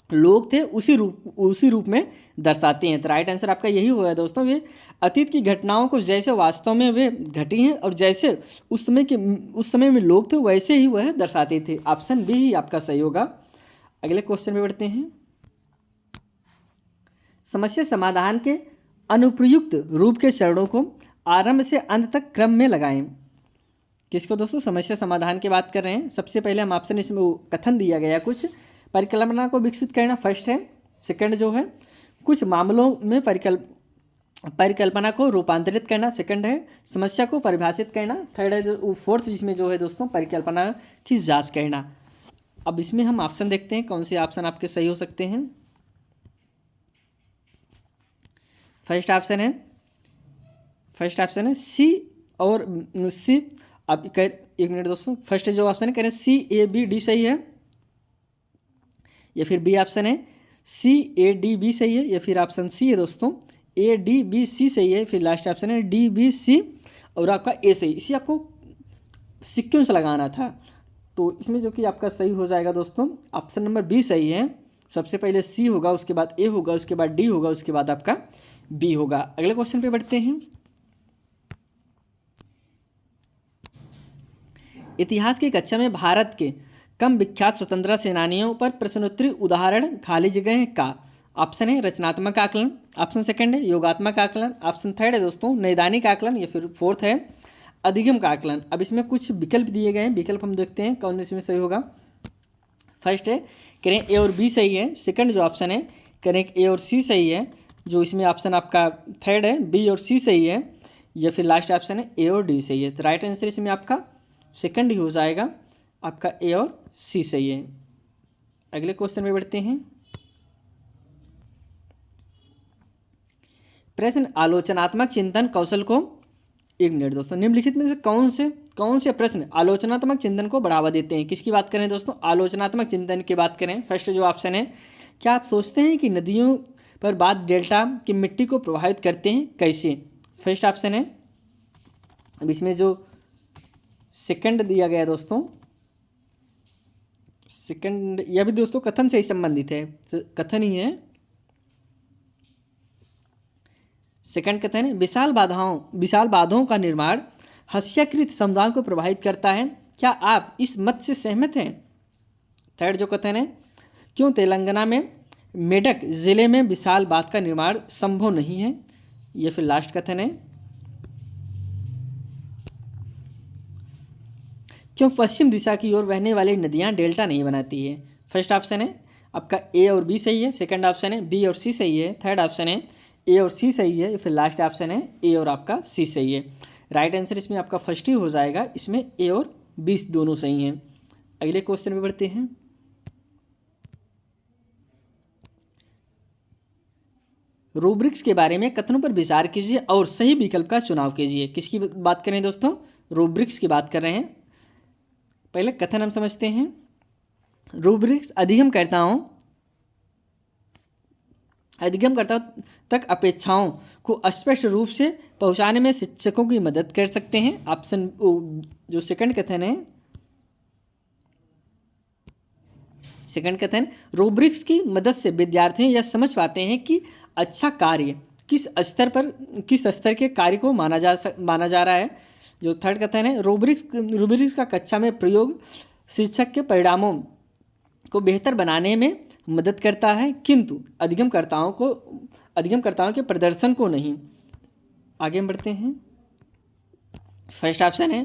लोग थे उसी रूप में दर्शाते हैं। तो राइट आंसर आपका यही होगा दोस्तों, वे अतीत की घटनाओं को जैसे वास्तव में वे घटी हैं और जैसे उस समय में लोग थे वैसे ही वह दर्शाते थे। ऑप्शन बी ही आपका सही होगा। अगले क्वेश्चन में बढ़ते हैं। समस्या समाधान के अनुप्रयुक्त रूप के चरणों को आरंभ से अंत तक क्रम में लगाएं। किसको दोस्तों, समस्या समाधान की बात कर रहे हैं। सबसे पहले हम ऑप्शन इसमें कथन दिया गया कुछ परिकल्पना को विकसित करना फर्स्ट है। सेकंड जो है कुछ मामलों में परिकल्पना को रूपांतरित करना। सेकंड है समस्या को परिभाषित करना। थर्ड है फोर्थ जिसमें जो है दोस्तों परिकल्पना की जांच करना। अब इसमें हम ऑप्शन देखते हैं कौन से ऑप्शन आपके सही हो सकते हैं। फर्स्ट ऑप्शन है सी और सी। अब एक मिनट दोस्तों, फर्स्ट जो ऑप्शन है कह रहे हैं सी ए बी डी सही है। या फिर बी ऑप्शन है सी ए डी बी सही है। या फिर ऑप्शन सी है दोस्तों ए डी बी सी सही है। फिर लास्ट ऑप्शन है डी बी सी और आपका ए सही। इसी आपको सीक्वेंस लगाना था तो इसमें जो कि आपका सही हो जाएगा दोस्तों ऑप्शन नंबर बी सही है। सबसे पहले सी होगा, उसके बाद ए होगा, उसके बाद डी होगा, उसके बाद आपका बी होगा। अगले क्वेश्चन पे बढ़ते हैं। इतिहास की कक्षा में भारत के कम विख्यात स्वतंत्रता सेनानियों पर प्रश्नोत्तरी उदाहरण खाली जगह का। ऑप्शन है रचनात्मक आकलन। ऑप्शन सेकंड है योगात्मक आकलन। ऑप्शन थर्ड है दोस्तों नैदानिक आकलन। या फिर फोर्थ है अधिगम का आकलन। अब इसमें कुछ विकल्प दिए गए हैं, विकल्प हम देखते हैं कौन इसमें सही होगा। फर्स्ट है करें ए और बी सही है। सेकंड जो ऑप्शन है करें ए और सी सही है। जो इसमें ऑप्शन आपका थर्ड है बी और सी सही है। या फिर लास्ट ऑप्शन है ए और डी सही है। तो राइट आंसर इसमें आपका सेकंड ही हो जाएगा, आपका ए और सी सही है। अगले क्वेश्चन में बढ़ते हैं। प्रश्न आलोचनात्मक चिंतन कौशल को, एक मिनट दोस्तों, निम्नलिखित में से कौन से प्रश्न आलोचनात्मक चिंतन को बढ़ावा देते हैं? किसकी बात करें दोस्तों? आलोचनात्मक चिंतन की बात करें। फर्स्ट जो ऑप्शन है, क्या आप सोचते हैं कि नदियों पर बांध डेल्टा की मिट्टी को प्रभावित करते हैं, कैसे? फर्स्ट ऑप्शन है। अब इसमें जो सेकंड दिया गया है दोस्तों, सेकंड यह भी दोस्तों कथन से ही संबंधित है, कथन ही है। सेकंड कथन है, विशाल बांधों का निर्माण हास्यकृत समुदाय को प्रभावित करता है, क्या आप इस मत से सहमत हैं? थर्ड जो कथन है, क्यों तेलंगाना में मेडक जिले में विशाल बांध का निर्माण संभव नहीं है? ये फिर लास्ट कथन है, क्यों पश्चिम दिशा की ओर बहने वाली नदियां डेल्टा नहीं बनाती है? फर्स्ट ऑप्शन है आपका ए और बी सही है, सेकंड ऑप्शन है बी और सी सही है, थर्ड ऑप्शन है ए और सी सही है, फिर लास्ट ऑप्शन है ए और आपका सी सही है। राइट आंसर इसमें आपका फर्स्ट ही हो जाएगा, इसमें ए और बी दोनों सही हैं। अगले क्वेश्चन में बढ़ते हैं। रूब्रिक्स के बारे में कथनों पर विचार कीजिए और सही विकल्प का चुनाव कीजिए। किसकी बात करें दोस्तों? रूब्रिक्स की बात कर रहे हैं। पहले कथन हम समझते हैं। रूब्रिक्स अधिगमकर्ताओं तक अपेक्षाओं को स्पष्ट रूप से पहुंचाने में शिक्षकों की मदद कर सकते हैं। ऑप्शन जो सेकंड कथन है, सेकंड कथन, रूब्रिक्स की मदद से विद्यार्थी यह समझ पाते हैं कि अच्छा कार्य किस स्तर के कार्य को माना जा रहा है। जो थर्ड कथन है, रूब्रिक्स का कक्षा में प्रयोग शिक्षक के परिणामों को बेहतर बनाने में मदद करता है, किंतु अधिगमकर्ताओं के प्रदर्शन को नहीं। आगे बढ़ते हैं। फर्स्ट ऑप्शन है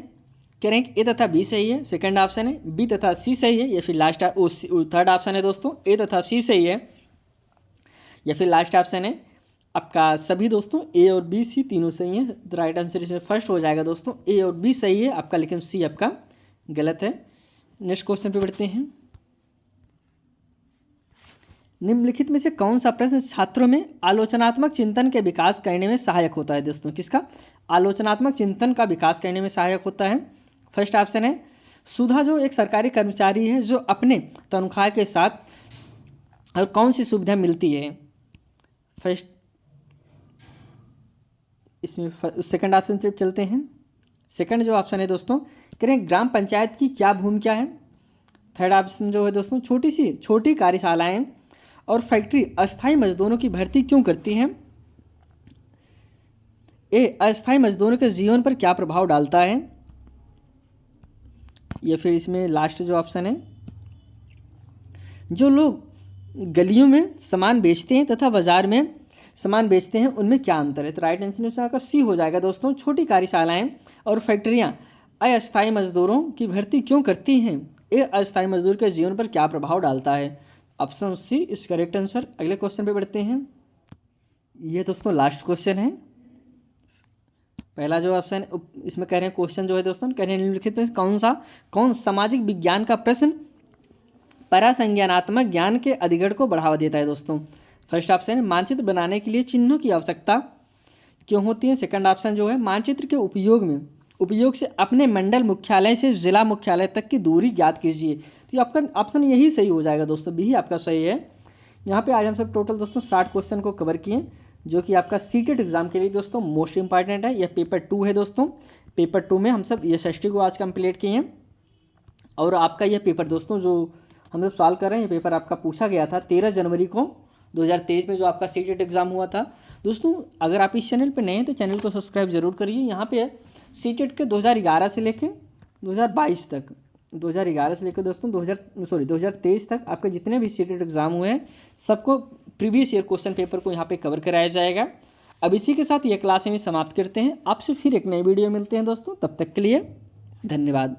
कह रहे हैं कि ए तथा बी सही है, सेकंड ऑप्शन है बी तथा सी सही है, या फिर लास्ट थर्ड ऑप्शन है दोस्तों ए तथा सी सही है, या फिर लास्ट ऑप्शन है आपका सभी दोस्तों ए और बी सी तीनों सही है। राइट आंसर इसमें फर्स्ट हो जाएगा दोस्तों, ए और बी सही है आपका, लेकिन सी आपका गलत है। नेक्स्ट क्वेश्चन पे बढ़ते हैं। निम्नलिखित में से कौन सा प्रश्न छात्रों में आलोचनात्मक चिंतन के विकास करने में सहायक होता है दोस्तों? किसका? आलोचनात्मक चिंतन का विकास करने में सहायक होता है। फर्स्ट ऑप्शन है सुधा जो एक सरकारी कर्मचारी है जो अपने तनख्वाह के साथ और कौन सी सुविधा मिलती है? फर्स्ट इसमें सेकंड ऑप्शन से चलते हैं। सेकंड जो ऑप्शन है दोस्तों कह रहे हैं ग्राम पंचायत की क्या भूमिका है। थर्ड ऑप्शन जो है दोस्तों छोटी कार्यशालाएं और फैक्ट्री अस्थायी मजदूरों की भर्ती क्यों करती हैं? ए अस्थायी मजदूरों के जीवन पर क्या प्रभाव डालता है, या फिर इसमें लास्ट जो ऑप्शन है जो लोग गलियों में सामान बेचते हैं तथा बाजार में सामान बेचते हैं उनमें क्या अंतर है? तो राइट आंसर का सी हो जाएगा दोस्तों, छोटी कार्यशालाएं और फैक्ट्रियां अस्थायी मजदूरों की भर्ती क्यों करती हैं? ये अस्थायी मजदूर के जीवन पर क्या प्रभाव डालता है? ऑप्शन सी इस करेक्ट आंसर। अगले क्वेश्चन पे बढ़ते हैं। ये दोस्तों लास्ट क्वेश्चन है। पहला जो ऑप्शन इसमें कह रहे हैं क्वेश्चन जो है दोस्तों कह रहे हैं निम्नलिखित में कौन सामाजिक विज्ञान का प्रश्न परासंज्ञानात्मक ज्ञान के अधिगम को बढ़ावा देता है दोस्तों? फर्स्ट ऑप्शन है मानचित्र बनाने के लिए चिन्हों की आवश्यकता क्यों होती है। सेकंड ऑप्शन जो है मानचित्र के उपयोग से अपने मंडल मुख्यालय से जिला मुख्यालय तक की दूरी ज्ञात कीजिए। तो आपका ऑप्शन यही सही हो जाएगा दोस्तों, बी ही आपका सही है। यहाँ पे आज हम सब टोटल दोस्तों 60 क्वेश्चन को कवर किए, जो कि आपका सीटेट एग्जाम के लिए दोस्तों मोस्ट इंपॉर्टेंट है। यह पेपर 2 है दोस्तों। पेपर 2 में हम सब SST को आज कंप्लीट किए हैं, और आपका यह पेपर दोस्तों जो हम लोग सॉल्व कर रहे हैं, ये पेपर आपका पूछा गया था 13 जनवरी को 2023 में, जो आपका सीटेट एग्जाम हुआ था दोस्तों। अगर आप इस चैनल पर नए हैं तो चैनल को सब्सक्राइब जरूर करिए। यहाँ पे सीटेट के 2011 से लेकर 2022 तक, 2011 से लेकर दोस्तों 2023 तक आपके जितने भी सीटेट एग्जाम हुए हैं सबको प्रीवियस ईयर क्वेश्चन पेपर को यहाँ पे कवर कराया जाएगा। अब इसी के साथ ये क्लास में समाप्त करते हैं। आपसे फिर एक नई वीडियो मिलते हैं दोस्तों, तब तक के लिए धन्यवाद।